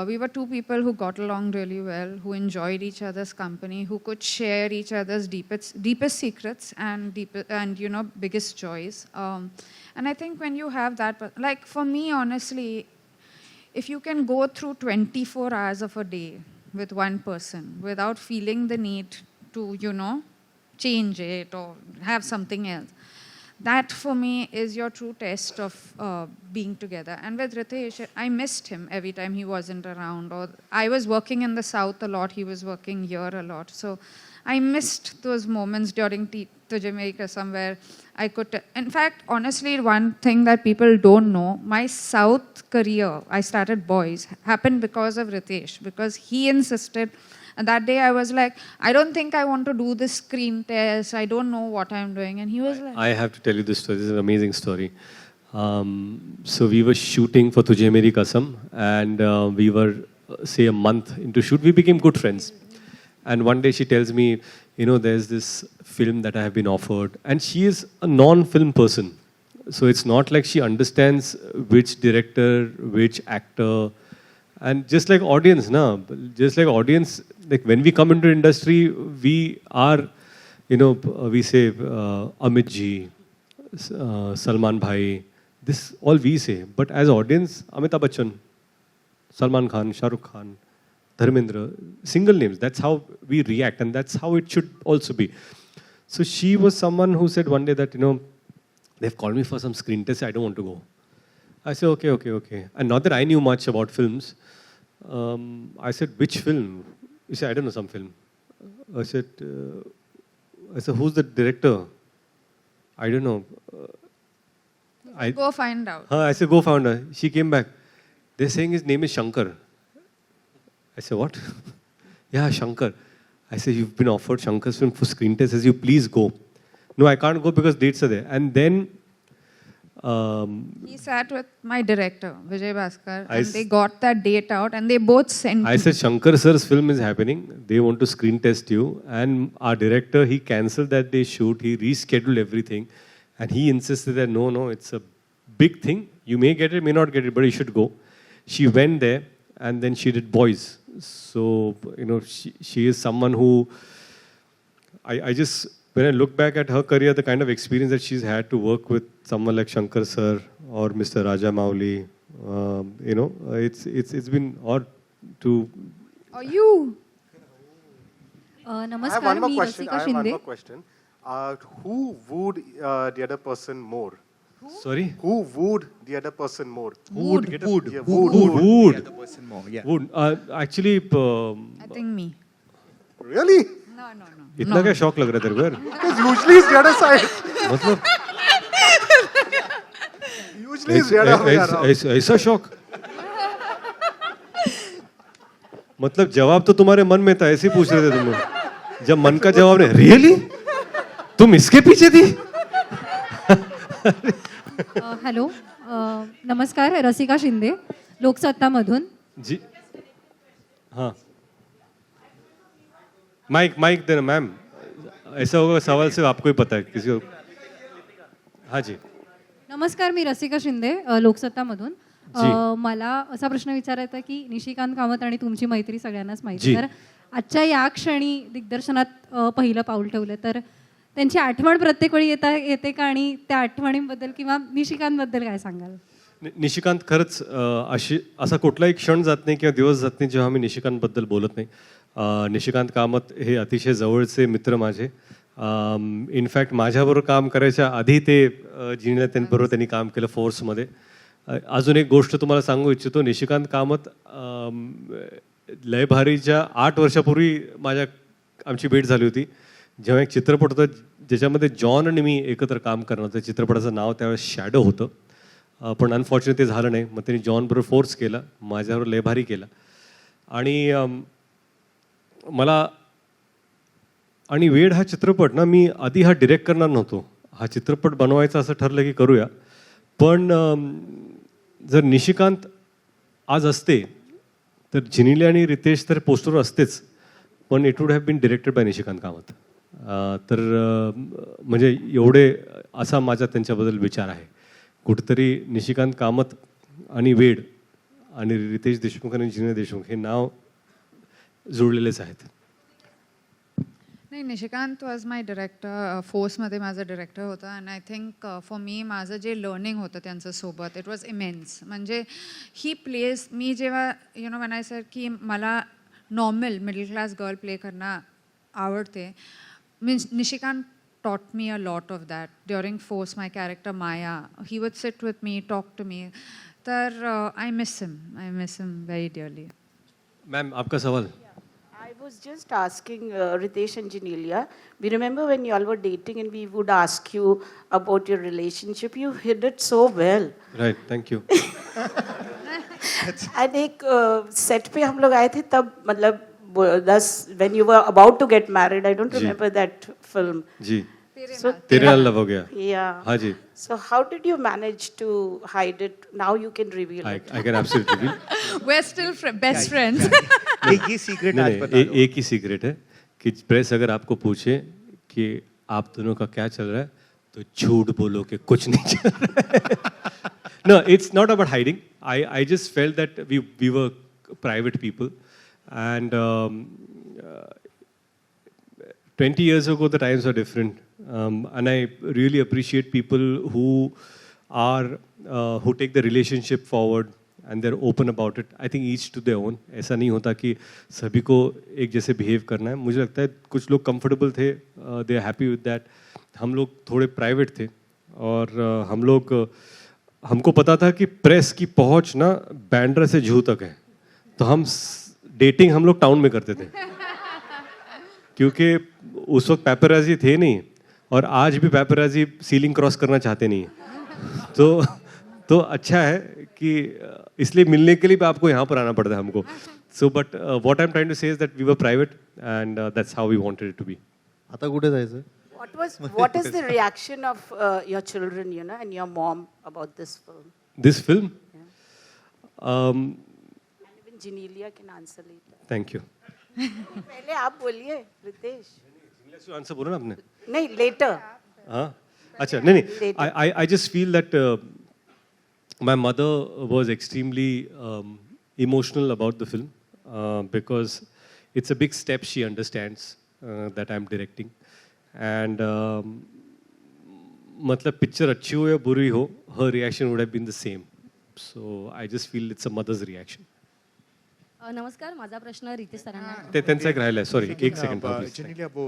we were two people who got along really well, who enjoyed each other's company, who could share each other's deepest secrets and biggest joys. And I think when you have that, like for me, honestly, if you can go through 24 hours of a day with one person without feeling the need to, change it or have something else, that for me is your true test of being together. And with Riteish, I missed him every time he wasn't around. Or I was working in the South a lot, he was working here a lot. So I missed those moments during Tujhe Meri Kasam where I could... In fact, honestly, one thing that people don't know, my South career, I started Boys, happened because of Riteish, because he insisted. And that day I was like, I don't think I want to do this screen test. I don't know what I'm doing. And he was like...
I have to tell you this story. This is an amazing story. So we were shooting for Tujhe Meri Kasam, and we were, say, a month into shoot. We became good friends. And one day she tells me, there's this film that I have been offered. And she is a non-film person. So it's not like she understands which director, which actor. And just like audience, like when we come into industry, we are, we say Amit ji, Salman bhai, this all we say. But as audience, Amitabh Bachchan, Salman Khan, Shah Rukh Khan, Dharmendra, single names. That's how we react, and that's how it should also be. So she was someone who said one day that, they've called me for some screen test, I don't want to go. I said, okay. And not that I knew much about films. I said, which film? He said, I don't know, some film. I said, who's the director? I don't know.
Go find out.
I said, go find out. She came back. They're saying his name is Shankar. I said, what? Yeah, Shankar. I said, you've been offered Shankar's film for screen test. Says, you please go. No, I can't go because dates are there. And then...
he sat with my director, Vijay Bhaskar, and they got that date out and they both sent
I said, Shankar sir's film is happening. They want to screen test you. And our director, he cancelled that day shoot. He rescheduled everything. And he insisted that, no, it's a big thing. You may get it, may not get it, but you should go. She went there and then she did Boys. So, she is someone who... I just... When I look back at her career, the kind of experience that she's had to work with someone like Shankar sir or Mr. Raja Mauli, it's been odd to...
Or you?
I have one more question. Who wooed the other person more?
Sorry?
Who wooed the other person more?
Wooed.
The
other person more, yeah.
Wood. Actually...
I think me.
Really?
No.
इतना क्या शौक लग रहा है तेरे को यार?
Because usually it's the other side.
मतलब
Please,
ऐसा शौक? मतलब जवाब तो तुम्हारे मन में था, ऐसे ही पूछ रहे थे तुम लोग। जब मन का जवाब नहीं, रियली तुम इसके पीछे थी?
हॅलो, नमस्कार, रसिका शिंदे, लोकसत्तामधून.
जी हाँ, माइक देना मैम. ऐसा होगा सवाल सिर्फ आपको ही पता है, किसी को. हाँ जी.
नमस्कार, मी रसिका शिंदे, लोकसत्तामधून. मला असा प्रश्न विचारायचा की निशिकांत कामत आणि तुमची मैत्री सगळ्यांनाच माहिती. तर आजच्या या क्षणी दिग्दर्शनात पहिलं पाऊल ठेवलं, तर त्यांची आठवण प्रत्येक वेळी येते का, आणि त्या आठवणींबद्दल किंवा निशिकांतबद्दल काय सांगाल?
निशिकांत खरंच असा कुठलाही क्षण जात नाही किंवा दिवस जात नाही जेव्हा मी निशिकांतबद्दल बोलत नाही. निशिकांत कामत हे अतिशय जवळचे मित्र माझे. इनफॅक्ट माझ्याबरोबर काम करायच्या आधी ते जिनेलिया त्यांच्याबरोबर त्यांनी काम केलं फोर्समध्ये. अजून एक गोष्ट तुम्हाला सांगू इच्छितो, निशिकांत कामत लय भारीच्या 8 वर्षापूर्वी आमची भेट झाली होती, जेव्हा एक चित्रपट होता ज्याच्यामध्ये जॉन आणि मी एकत्र काम करणार होतं. चित्रपटाचं नाव त्यावेळेस शॅडो होतं, पण अनफॉर्च्युनेट ते झालं नाही. मग त्यांनी जॉनबरोबर फोर्स केला, माझ्याबरोबर लय भारी केला. आणि मला आणि वेड हा चित्रपट ना, मी आधी हा डिरेक्ट करणार नव्हतो. हा चित्रपट बनवायचा असं ठरलं की करूया, पण जर निशिकांत आज असते तर जिनेलिया आणि रितेश तर पोस्टरवर असतेच, पण it would have been directed by Nishikant Kamat. तर म्हणजे एवढे असा माझा त्यांच्याबद्दल विचार आहे. कुठेतरी निशिकांत कामत आणि वेड आणि रितेश देशमुख आणि जिनेलिया देशमुख हे नाव जुळलेलेच आहेत.
नाही, निशिकांत वॉज माय डिरेक्टर, फोर्समध्ये माझा डिरेक्टर होता. And I think for me माझं जे लर्निंग होतं त्यांच्यासोबत, इट वॉज इमेन्स. म्हणजे ही प्लेस, मी जेव्हा वेन आय सेड की मला normal middle class girl play करणं आवडते, means Nishikant taught me a lot of that. During Force, my character Maya, he would sit with me, talk to me. I miss him. I miss him very dearly.
Ma'am, आपका सवाल?
I was just asking Riteish and Genelia. We remember when you all were dating and we would ask you about your relationship. You hid it so well.
Right, thank you.
And एक set पे हम लोग आए थे तब, मतलब when you were about to get married. I don't remember that film.
G.
So
तेरे नाल लव हो गया.
Yeah.
हाँ जी.
So how did you manage to hide it? Now you can reveal it.
I can absolutely reveal.
We're still best friends.
ये secret आज बता दो.
एक ही secret है कि press अगर आपको पूछे कि आप दोनों का क्या चल रहा है, तो झूठ बोलो कि कुछ नहीं चल रहा है. No, it's not about hiding. I just felt that we were private people, and 20 years ago the times were different. And I really appreciate people who take the relationship forward and they're open about it. I think each to their own. ऐसा नहीं होता कि सभी को एक जैसे behave करना है. मुझे लगता है कुछ लोग कंफर्टेबल थे, they are happy with that. हम लोग थोड़े प्राइवेट थे, और हमको पता था कि प्रेस की पहुंच ना बैंड्रा से जूहू तक है, तो हम डेटिंग हम लोग टाउन में करते थे, क्योंकि उस वक्त पैपराजी थे नहीं, और आज भी पैपराजी सीलिंग क्रॉस करना चाहते नहीं. तो अच्छा है कि इसलिए मिलने के लिए भी आपको यहाँ पर आना पड़ता है हमको. So but what I am trying to say is that we were private and that's how we wanted it to be.
आता कुठे जायचं?
What is the reaction of your children, and your mom about this film?
This film?
And even Genelia can answer later.
Thank you.
पहले आप बोलिए, Riteish.
Answer बोलो ना आपने.
नहीं, later.
हाँ, अच्छा, नहीं. I just feel that my mother was extremely emotional about the film because it's a big step. She understands that I'm directing. And मतलब पिक्चर अच्छी हो या बुरी हो, her reaction would have been the same. So I just feel it's a mother's reaction.
नमस्कार, माझा प्रश्न रितेश सरांना.
ते त्यांचा एक राहिला आहे. सॉरी, एक सेकंड.
जेनेलिया, वो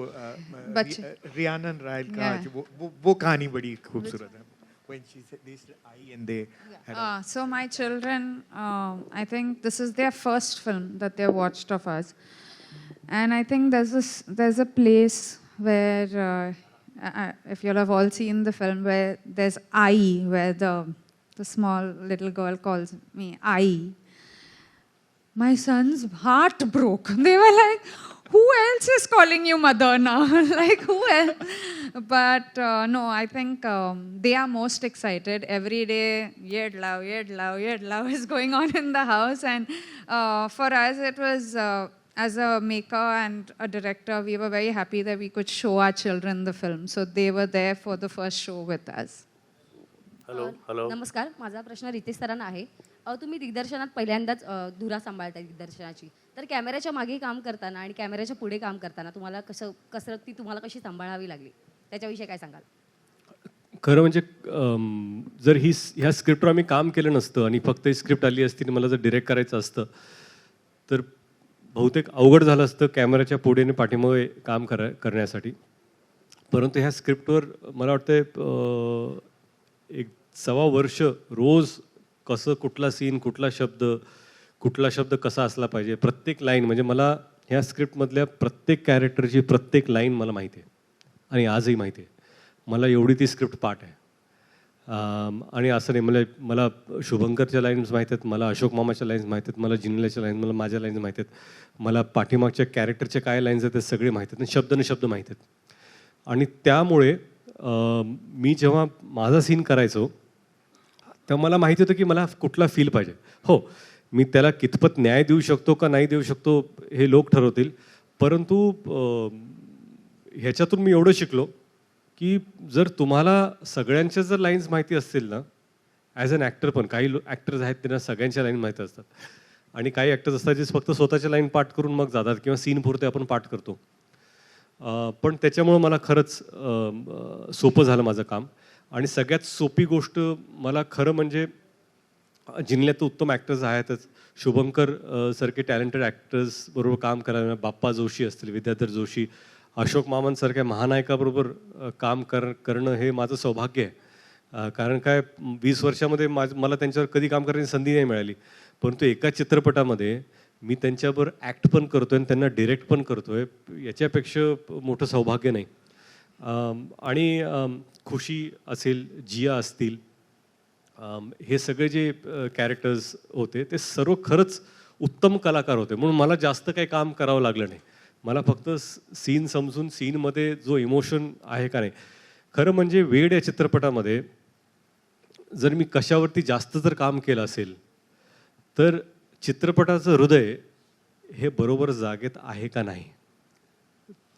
रियानन रायल का वो कहानी बड़ी खूबसूरत है. When she said this, I and they.
So my children, I think this is their first film that they watched of us, and I think there's a place where, if you'll have all seen the film, where there's I, where the the small little girl calls me Ai. My son's heart broke. They were like, who else is calling you mother now? Like, who else? But no, I think they are most excited. Every day, yed love is going on in the house. And for us, it was, as a maker and a director, we were very happy that we could show our children the film. So they were there for the first show with us.
Hello
नमस्कार, माझा प्रश्न रितेश सरांना आहे. तुम्ही दिग्दर्शनात पहिल्यांदाच धुरा सांभाळताय दिग्दर्शनाची, तर कॅमेऱ्याच्या मागे काम करताना आणि कॅमेऱ्याच्या पुढे काम करताना तुम्हाला कसरत ती तुम्हाला कशी सांभाळावी लागली, त्याच्याविषयी काय सांगाल?
खरं म्हणजे जर ह्या स्क्रिप्टवर आम्ही काम केलं नसतं आणि फक्त ही स्क्रिप्ट आली असती आणि मला जर डिरेक्ट करायचं असतं तर बहुतेक अवघड झालं असतं कॅमेऱ्याच्या पुढे आणि पाठीमागे काम करण्यासाठी. परंतु ह्या स्क्रिप्टवर मला वाटतं एक 1.25 वर्ष रोज कसं कुठला सीन, कुठला शब्द कसा असला पाहिजे, प्रत्येक लाईन, म्हणजे मला ह्या स्क्रिप्टमधल्या प्रत्येक कॅरेक्टरची प्रत्येक लाईन मला माहिती आहे आणि आजही माहिती आहे. मला एवढी ती स्क्रिप्ट पाठ आहे. आणि असं नाही, मला शुभंकरच्या लाईन्स माहीत आहेत, मला अशोक मामाच्या लाईन्स माहीत आहेत, मला जिनेलियाच्या लाईन्स, मला माझ्या लाईन्स माहीत आहेत, मला पाठीमागच्या कॅरेक्टरच्या काय लाईन्स आहेत ते सगळे माहीत आहेत आणि शब्द माहीत आहेत. आणि त्यामुळे मी जेव्हा माझा सीन करायचो तेव्हा मला माहिती होतं की मला कुठला फील पाहिजे. हो, मी त्याला कितपत न्याय देऊ शकतो का नाही देऊ शकतो हे लोक ठरवतील, परंतु ह्याच्यातून मी एवढं शिकलो की जर तुम्हाला सगळ्यांच्या जर लाईन्स माहिती असतील ना, ॲज अन ॲक्टर पण काही ॲक्टर्स आहेत त्यांना सगळ्यांच्या लाईन माहिती असतात आणि काही ॲक्टर्स असतात जे फक्त स्वतःच्या लाईन पाठ करून मग जातात किंवा सीन पुरते आपण पाठ करतो. पण त्याच्यामुळं मला खरंच सोपं झालं माझं काम. आणि सगळ्यात सोपी गोष्ट मला खरं म्हणजे जिल्ह्यात उत्तम ॲक्टर्स आहेतच, शुभंकर सारखे टॅलेंटेड ॲक्टर्स बरोबर काम करायला, बाप्पा जोशी असतील, विद्याधर जोशी, अशोक मामांसारख्या महानायकाबरोबर काम करणं हे माझं सौभाग्य आहे. कारण काय 20 वर्षामध्ये मला त्यांच्यावर कधी काम करण्याची संधी नाही मिळाली, परंतु एका चित्रपटामध्ये मी त्यांच्याबरोबर ॲक्ट पण करतो आहे आणि त्यांना डिरेक्ट पण करतो आहे, याच्यापेक्षा मोठं सौभाग्य नाही. आणि खुशी असेल, जिया असतील, हे सगळे जे कॅरेक्टर्स होते ते सर्व खरंच उत्तम कलाकार होते, म्हणून मला जास्त काही काम करावं लागलं नाही. मला फक्त सीन समजून सीनमध्ये जो इमोशन आहे का नाही. खरं म्हणजे वेड या चित्रपटामध्ये जर मी कशावरती जास्त जर काम केलं असेल तर चित्रपटाचं हृदय हे बरोबर जागेत आहे का नाही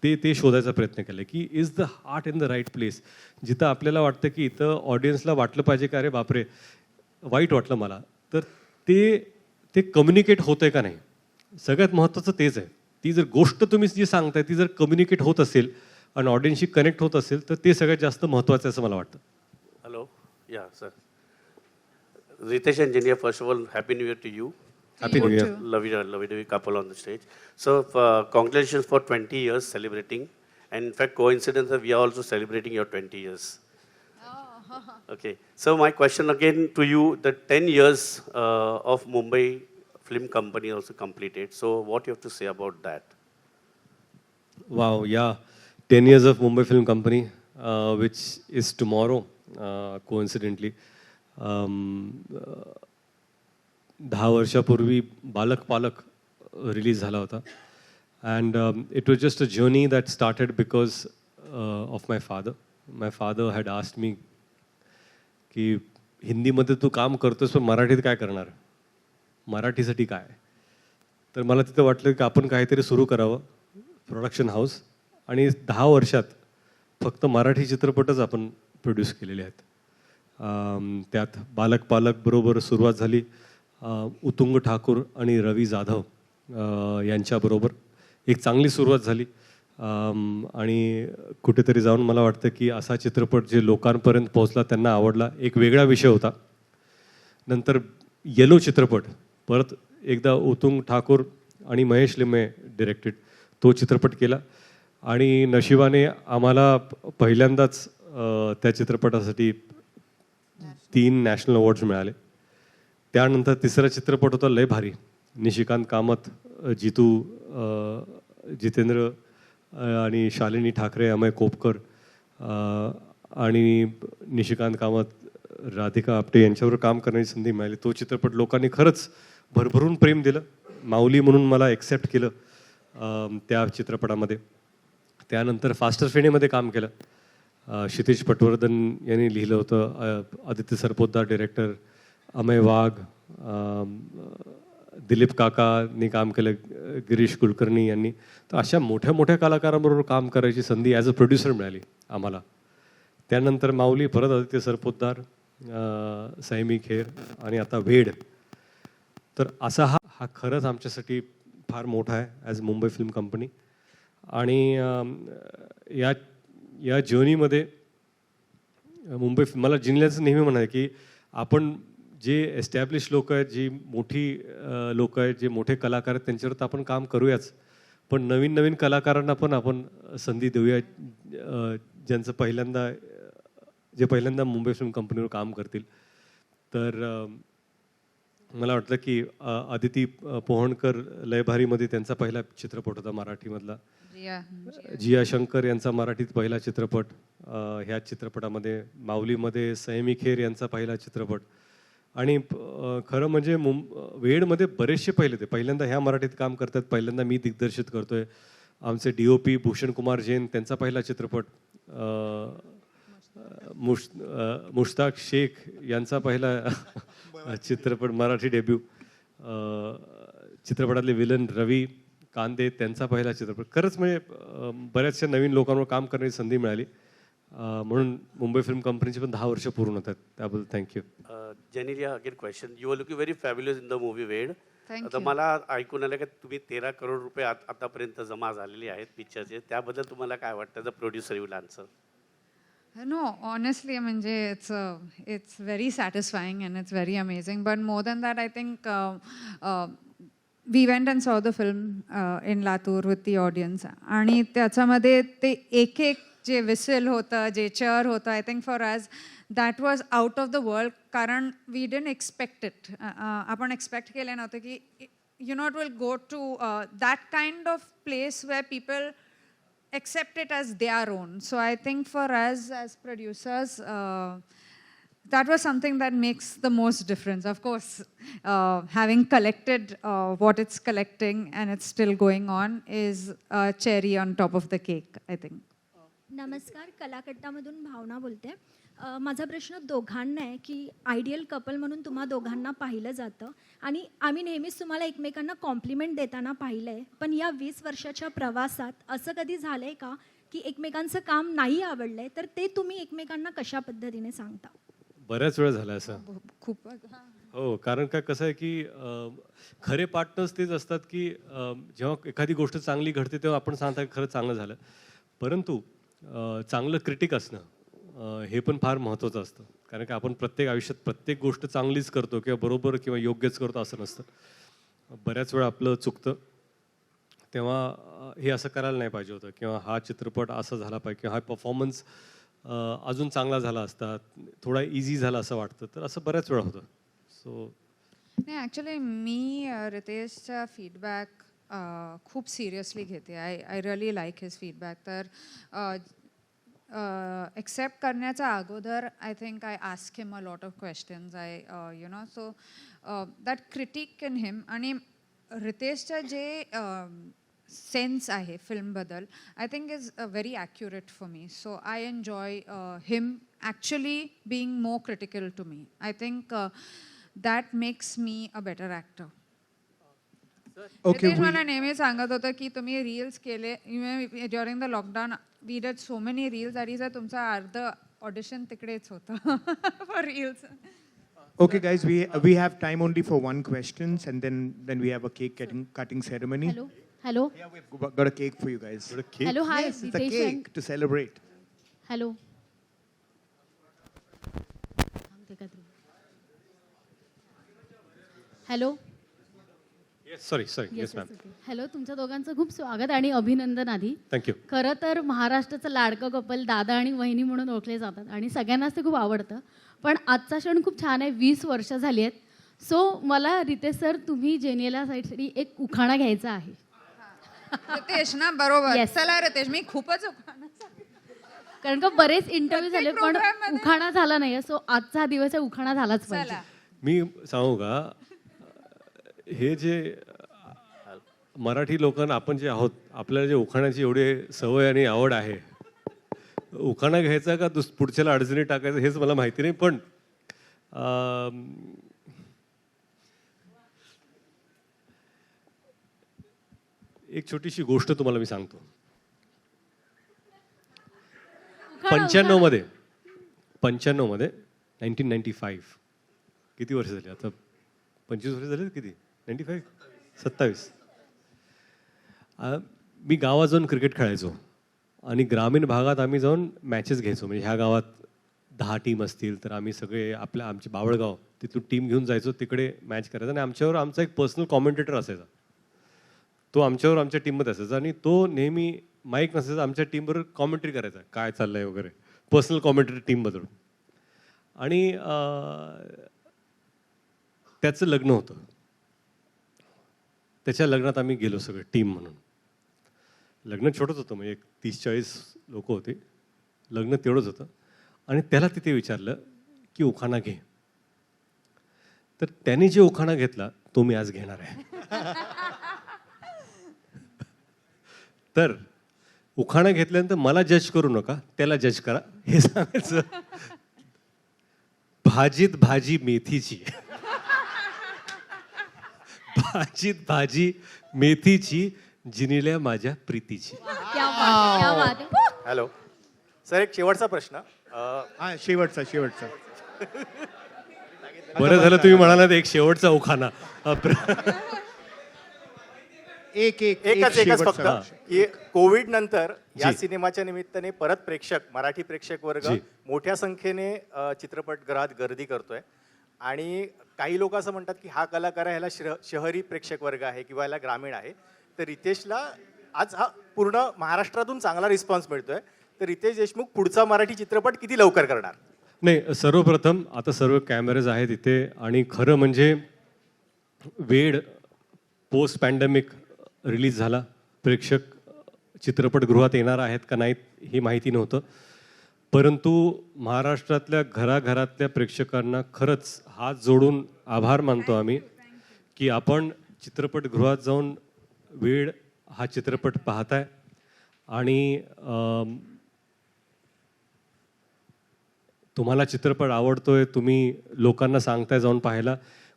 ते शोधायचा प्रयत्न केला की is the heart in the right place. जिथं आपल्याला वाटतं की इथं ऑडियन्सला वाटलं पाहिजे का अरे बापरे वाईट वाटलं मला, तर ते कम्युनिकेट होतं आहे का नाही. सगळ्यात महत्त्वाचं तेच आहे. ती जर गोष्ट तुम्ही जी सांगताय ती जर कम्युनिकेट होत असेल आणि ऑडियन्सशी कनेक्ट होत असेल तर ते सगळ्यात जास्त महत्त्वाचं आहे असं मला वाटतं.
हॅलो, या sir. Riteish and Genelia, first of all, Happy New Year to you.
Happy New Year.
Lovely couple on the stage. So, congratulations for 20 years celebrating. And in fact, coincidence that we are also celebrating your 20 years. Okay. So, my question again to you: the 10 years of Mumbai Film Company also completed. So, what you have to say about that?
Wow, yeah. 10 years of Mumbai Film Company, which is tomorrow, coincidentally. 10 वर्षापूर्वी बालक पालक release झाला होता. And it was just a journey that started because of my father. My father had asked me की हिंदीमध्ये तू काम करतोस पण मराठीत काय करणार, मराठीसाठी काय. तर मला तिथं वाटलं की आपण काहीतरी सुरू करावं, प्रोडक्शन हाऊस, आणि 10 वर्षात फक्त मराठी चित्रपटच आपण प्रोड्यूस केलेले आहेत. त्यात बालक पालक बरोबर सुरुवात झाली उतुंग ठाकूर आणि रवी जाधव यांच्याबरोबर एक चांगली सुरुवात झाली. आणि कुठेतरी जाऊन मला वाटतं की असा चित्रपट जे लोकांपर्यंत पोहोचला, त्यांना आवडला, एक वेगळा विषय होता. नंतर येलो चित्रपट परत एकदा उतुंग ठाकूर आणि महेश लिमे डिरेक्टेड तो चित्रपट केला आणि नशिबाने आम्हाला पहिल्यांदाच त्या चित्रपटासाठी 3 नॅशनल अवॉर्ड्स मिळाले. त्यानंतर तिसरा चित्रपट होता लय भारी, निशिकांत कामत, जितेंद्र आणि शालिनी ठाकरे, अमय कोपकर आणि निशिकांत कामत, राधिका आपटे यांच्यावर काम करण्याची संधी मिळाली. तो चित्रपट लोकांनी खरंच भरभरून प्रेम दिलं. माऊली म्हणून मला एक्सेप्ट केलं त्या चित्रपटामध्ये. त्यानंतर फास्टर फेणेमध्ये काम केलं. क्षितिज पटवर्धन यांनी लिहिलं होतं. आदित्य सरपोतदार डिरेक्टर, अमय वाघ, दिलीप काकांनी काम केलं, गिरीश कुलकर्णी यांनी. तर अशा मोठ्या मोठ्या कलाकारांबरोबर काम करायची संधी ॲज अ प्रोड्युसर मिळाली आम्हाला. त्यानंतर माऊली, परत आदित्य सरपोतदार, सैमी खेर आणि आता वेड. तर असा हा खरंच आमच्यासाठी फार मोठा आहे ॲज मुंबई फिल्म कंपनी. आणि या जर्नीमध्ये मला जिनेलियाचं नेहमी म्हणाय की आपण जे एस्टॅब्लिश लोक आहेत, जी मोठी लोक आहेत, जे मोठे कलाकार आहेत, त्यांच्यावर तर आपण काम करूयाच, पण नवीन नवीन कलाकारांना पण आपण संधी देऊया, ज्यांचं पहिल्यांदा मुंबई फिल्म कंपनीवर काम करतील. तर मला वाटलं की अदिती पोहणकर लयभारीमध्ये त्यांचा पहिला चित्रपट होता मराठीमधला. जिया शंकर यांचा मराठीत पहिला चित्रपट. ह्या चित्रपटामध्ये माऊलीमध्ये सैमी खेर यांचा पहिला चित्रपट. आणि खरं म्हणजे वेडमध्ये बरेचसे ते पहिल्यांदा ह्या मराठीत काम करतात, पहिल्यांदा मी दिग्दर्शित करतोय. आमचे DOP भूषण कुमार जैन, त्यांचा पहिला चित्रपट. मुश्ताक शेख यांचा पहिला चित्रपट, मराठी डेब्यू. चित्रपटातले विलन रवी कांदे, त्यांचा पहिला चित्रपट. खरंच म्हणजे बऱ्याचशा नवीन लोकांवर काम करण्याची संधी मिळाली. म्हणून मुंबई फिल्म कंपनीचे पण 10 वर्ष पूर्ण होतात. त्याबद्दल thank you.
Genelia, again question. You are looking very fabulous in the movie Ved. आता मला ऐकून आलं की तुम्ही 13 करोड रुपये आतापर्यंत जमा झालेले आहेत पिक्चरचे. त्याबद्दल तुम्हाला काय वाटतं? The producer you will answer.
No, honestly, it's very satisfying and it's very amazing. But more than that, I think we went and saw the film in Latur with the audience. आणि त्याच्यामध्ये ते एक जे whistle होतं, जे chair होतं, I think for us that was out of the world. कारण we didn't expect it. आपण एक्सपेक्ट केलं नव्हतं की it will go to that kind of place where people accept it as their own. So I think for us as producers, that was something that makes the most difference. Of course, having collected what it's collecting and it's still going on is a cherry on top of the cake, I think.
नमस्कार, कलाकट्टामधून भावना बोलते. माझा प्रश्न दोघांना आहे की ideal couple म्हणून तुम्हा दोघांना पाहिलं जातं आणि आम्ही नेहमीच तुम्हाला एकमेकांना कॉम्प्लिमेंट देताना पाहिलं आहे. पण या 20 वर्षाच्या प्रवासात असं कधी झालं आहे का की एकमेकांचं काम नाही आवडलं आहे, तर ते तुम्ही एकमेकांना कशा पद्धतीने सांगता?
बऱ्याच वेळा झालं असं.
खूप.
हो, कारण काय कसं आहे की खरे पार्टनर्स तेच असतात की जेव्हा एखादी गोष्ट चांगली घडते तेव्हा आपण सांगता खरं चांगलं झालं. परंतु चांगलं क्रिटिक असणं हे पण फार महत्त्वाचं असतं. कारण की आपण प्रत्येक आयुष्यात प्रत्येक गोष्ट चांगलीच करतो किंवा बरोबर किंवा योग्यच करतो असं नसतं. बऱ्याच वेळा आपलं चुकतं. तेव्हा हे असं करायला नाही पाहिजे होतं, किंवा हा चित्रपट असा झाला पाहिजे, किंवा हा परफॉर्मन्स अजून चांगला झाला असता, थोडा इझी झाला असं वाटतं. तर असं बऱ्याच वेळा होतं. सो
नाही, ॲक्च्युली मी रितेशचा फीडबॅक खूप सिरियसली घेते. I really like his feedback. तर एक्सेप्ट करण्याच्या अगोदर I think I ask him a lot of questions. So that critic in him. आणि रितेशचं जे सेन्स आहे फिल्मबद्दल, I think is very accurate for me. So I enjoy him actually being more critical to me. I think that makes me a better actor. Ritesh मला नेहमी सांगत होतं की तुम्ही रील्स केले during the lockdown. We did so many reels आणि sir तुमचं अर्ध ऑडिशन तिकडेच होतं for reels.
Okay, guys, we have time only for one questions, and then we have a cake cutting ceremony.
Hello.
Yeah, we've got a cake for you guys.
Hello, hi.
Yes, it's a cake to celebrate.
Hello. Hello.
Sorry yes ma'am.
Hello, तुमच्या दोघांचं खूप स्वागत आणि अभिनंदन आधी.
Thank you.
खरं तर महाराष्ट्राचं लाडकं कपल दादा आणि वहिनी म्हणून ओळखले जातात आणि सगळ्यांनाच ते खूप आवडतं. पण आजचा क्षण खूप छान आहे. 20 वर्ष झाली आहेत. सो मला रितेश सर, तुम्ही जेनेलिया साईडसाठी एक उखाणा घ्यायचा आहे.
रितेश ना, बरोबर. चला रितेश, मी खूपच उखाणा.
कारण का बरेच इंटरव्ह्यू झाले पण उखाणा झाला नाही. सो आजचा हा दिवस आहे, उखाणा झालाच पाहिजे.
मी सांगू का, हे जे मराठी लोकांना आपण जे आहोत, आपल्याला जे उखाण्याची एवढी सवय आणि आवड आहे, उखाणा घ्यायचा का पुढच्याला अडचणी टाकायचं हेच मला माहिती नाही. पण एक छोटीशी गोष्ट तुम्हाला मी सांगतो. 95 मध्ये 1995 किती वर्ष झाली आता? 25 वर्ष झाले किती? 95 27. मी गावात जाऊन क्रिकेट खेळायचो आणि ग्रामीण भागात आम्ही जाऊन मॅचेस घ्यायचो. म्हणजे ह्या गावात 10 टीम असतील तर आम्ही सगळे आमचे बावळगाव तिथून टीम घेऊन जायचो, तिकडे मॅच करायचा आणि आमच्यावर आमचा एक पर्सनल कॉमेंटेटर असायचा. तो आमच्यावर आमच्या टीममध्ये असायचा आणि तो नेहमी माईक नसायचा, आमच्या टीमबरोबर कॉमेंट्री करायचा, काय चाललंय वगैरे, पर्सनल कॉमेंट्री टीमबरोबर. आणि त्याचं लग्न होतं. त्याच्या लग्नात आम्ही गेलो सगळे टीम म्हणून. लग्न छोटंच होतं, म्हणजे 30-40 लोक होते, लग्न तेवढंच होतं. आणि त्याला तिथे विचारलं की उखाणा घे. तर त्याने जे उखाणा घेतला तो मी आज घेणार आहे. तर उखाणा घेतल्यानंतर मला जज करू नका, त्याला जज करा हे सांगायचं. भाजीत भाजी मेथीची, भाजीत भाजी मेथीची, जिनेल्या माझ्या प्रीतीची.
हॅलो सर, एक शेवटचा प्रश्न.
शेवटचा
बरं झालं तुम्ही म्हणालात एक शेवटचा उखाणा.
एकच फक्त की कोविड नंतर या सिनेमाच्या निमित्ताने परत मराठी प्रेक्षक वर्ग मोठ्या संख्येने चित्रपटगृहात गर्दी करतोय आणि काही लोक असं म्हणतात की हा कलाकार आहे, ह्याला शहरी प्रेक्षक वर्ग आहे किंवा ह्याला ग्रामीण आहे. तर रितेशला आज हा पूर्ण महाराष्ट्रातून चांगला रिस्पॉन्स मिळतोय. तर रितेश देशमुख पुढचा मराठी चित्रपट किती लवकर करणार?
नाही, सर्वप्रथम आता सर्व कॅमेरेज आहेत इथे आणि खरं म्हणजे वेड पोस्ट पॅन्डेमिक रिलीज झाला. प्रेक्षक चित्रपटगृहात येणार आहेत का नाहीत ही माहिती नव्हतं, परंतु महाराष्ट्रातल्या घराघरातल्या प्रेक्षकांना खरंच हात जोडून आभार मानतो आम्ही की आपण चित्रपटगृहात जाऊन वेड हा चित्रपट पाहताय आणि तुम्हाला चित्रपट आवडतोय, तुम्ही लोकांना सांगताय जाऊन पाहायला.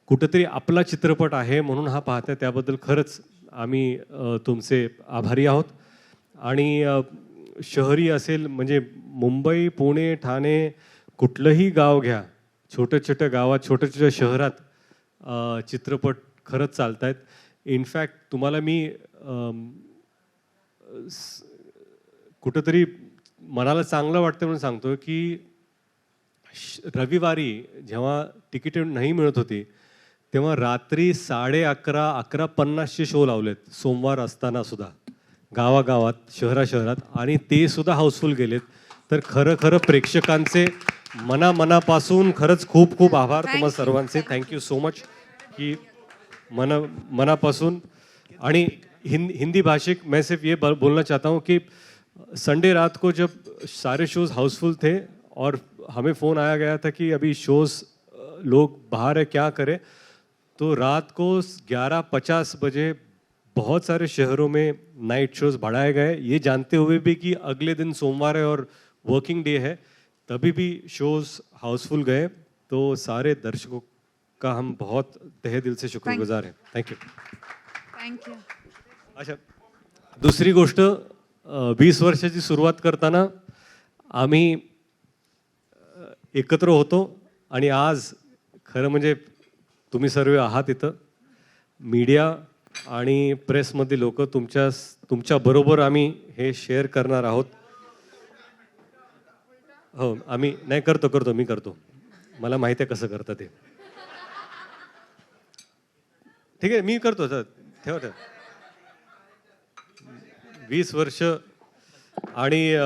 कुठंतरी आपला चित्रपट आहे म्हणून हा पाहताय, त्याबद्दल खरंच आम्ही तुमचे आभारी आहोत. आणि शहरी असेल म्हणजे मुंबई, पुणे, ठाणे, कुठलंही गाव घ्या, छोट्या छोट्या गावात, छोट्या छोट्या शहरात चित्रपट खरंच चालत आहेत. इनफॅक्ट तुम्हाला मी कुठंतरी मनाला चांगलं वाटतं म्हणून सांगतो की रविवारी जेव्हा तिकीटे नाही मिळत होती तेव्हा रात्री 11:30, 11:50चे शो लावलेत सोमवार असताना सुद्धा गावागावात, शहरात, आणि ते सुद्धा हाऊसफुल गेलेत. तर खरं प्रेक्षकांचे मनापासून खरंच खूप खूप आभार तुम्हा सर्वांचे. थँक्यू सो मच की मनापासून. आणि हिंदी भाषिक मैं सिर्फ ये बोलना चाहता हूँ कि संडे रात को जब सारे शोज हाउसफुल थे और हमें फ़ोन आया गया था कि अभी शोज लोग बाहर है, क्या करें, तो रात को 11:50 बजे बहुत सारे शहरों में नाइट शोज बढ़ाए गए, ये जानते हुए भी कि अगले दिन सोमवार है और वर्किंग डे है, तभी भी शोज हाउसफुल गए. तो सारे दर्शकों का हम बहुत तहे दिल से शुक्रगुजार हैं. थँक्यू. अच्छा, दुसरी गोष्ट, 20 वर्षाची सुरुवात करताना आम्ही एकत्र होतो आणि आज खरं म्हणजे तुम्ही सर्व आहात इथं, मीडिया आणि प्रेसमधली लोक, तुमच्या बरोबर आम्ही हे शेअर करणार आहोत. हो, आम्ही नाही करतो मी करतो, मला माहिती आहे कसं करतं ते. ठीक आहे, मी करतो सर, ठेवा. 20 वर्ष आणि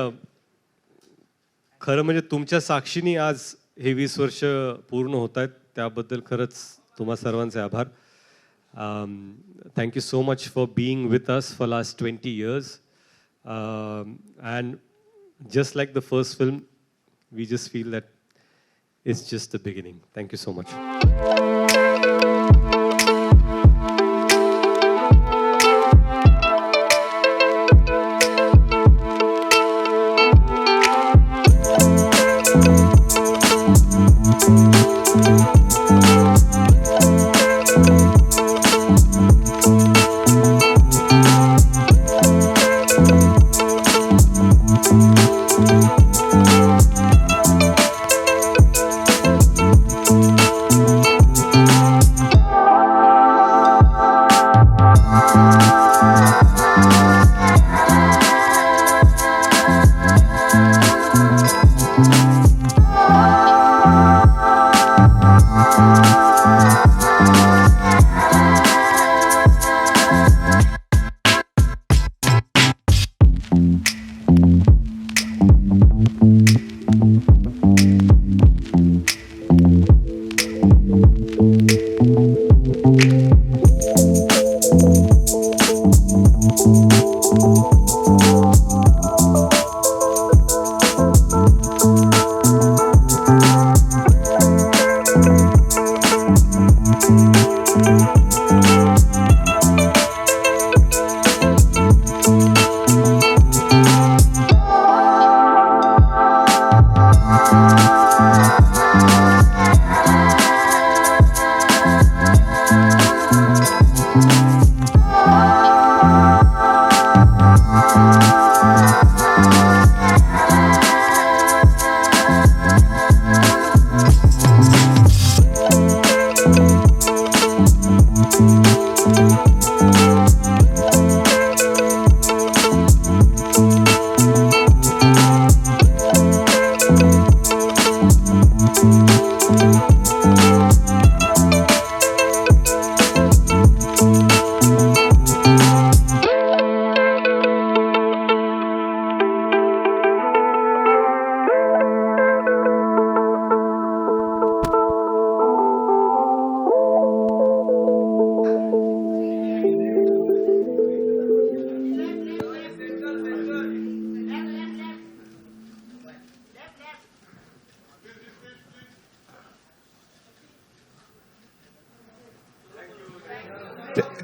खरं म्हणजे तुमच्या साक्षीने आज हे 20 वर्ष पूर्ण होत आहेत, त्याबद्दल खरंच तुम्हा सर्वांचे आभार. Thank you so much for being with us for last 20 years. And just like the first film, we just feel that it's just the beginning. Thank you so much.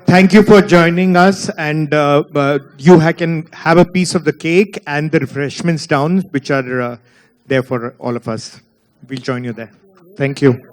Thank you for joining us, and you can have a piece of the cake and the refreshments down, which are there for all of us. We'll join you there. Thank you.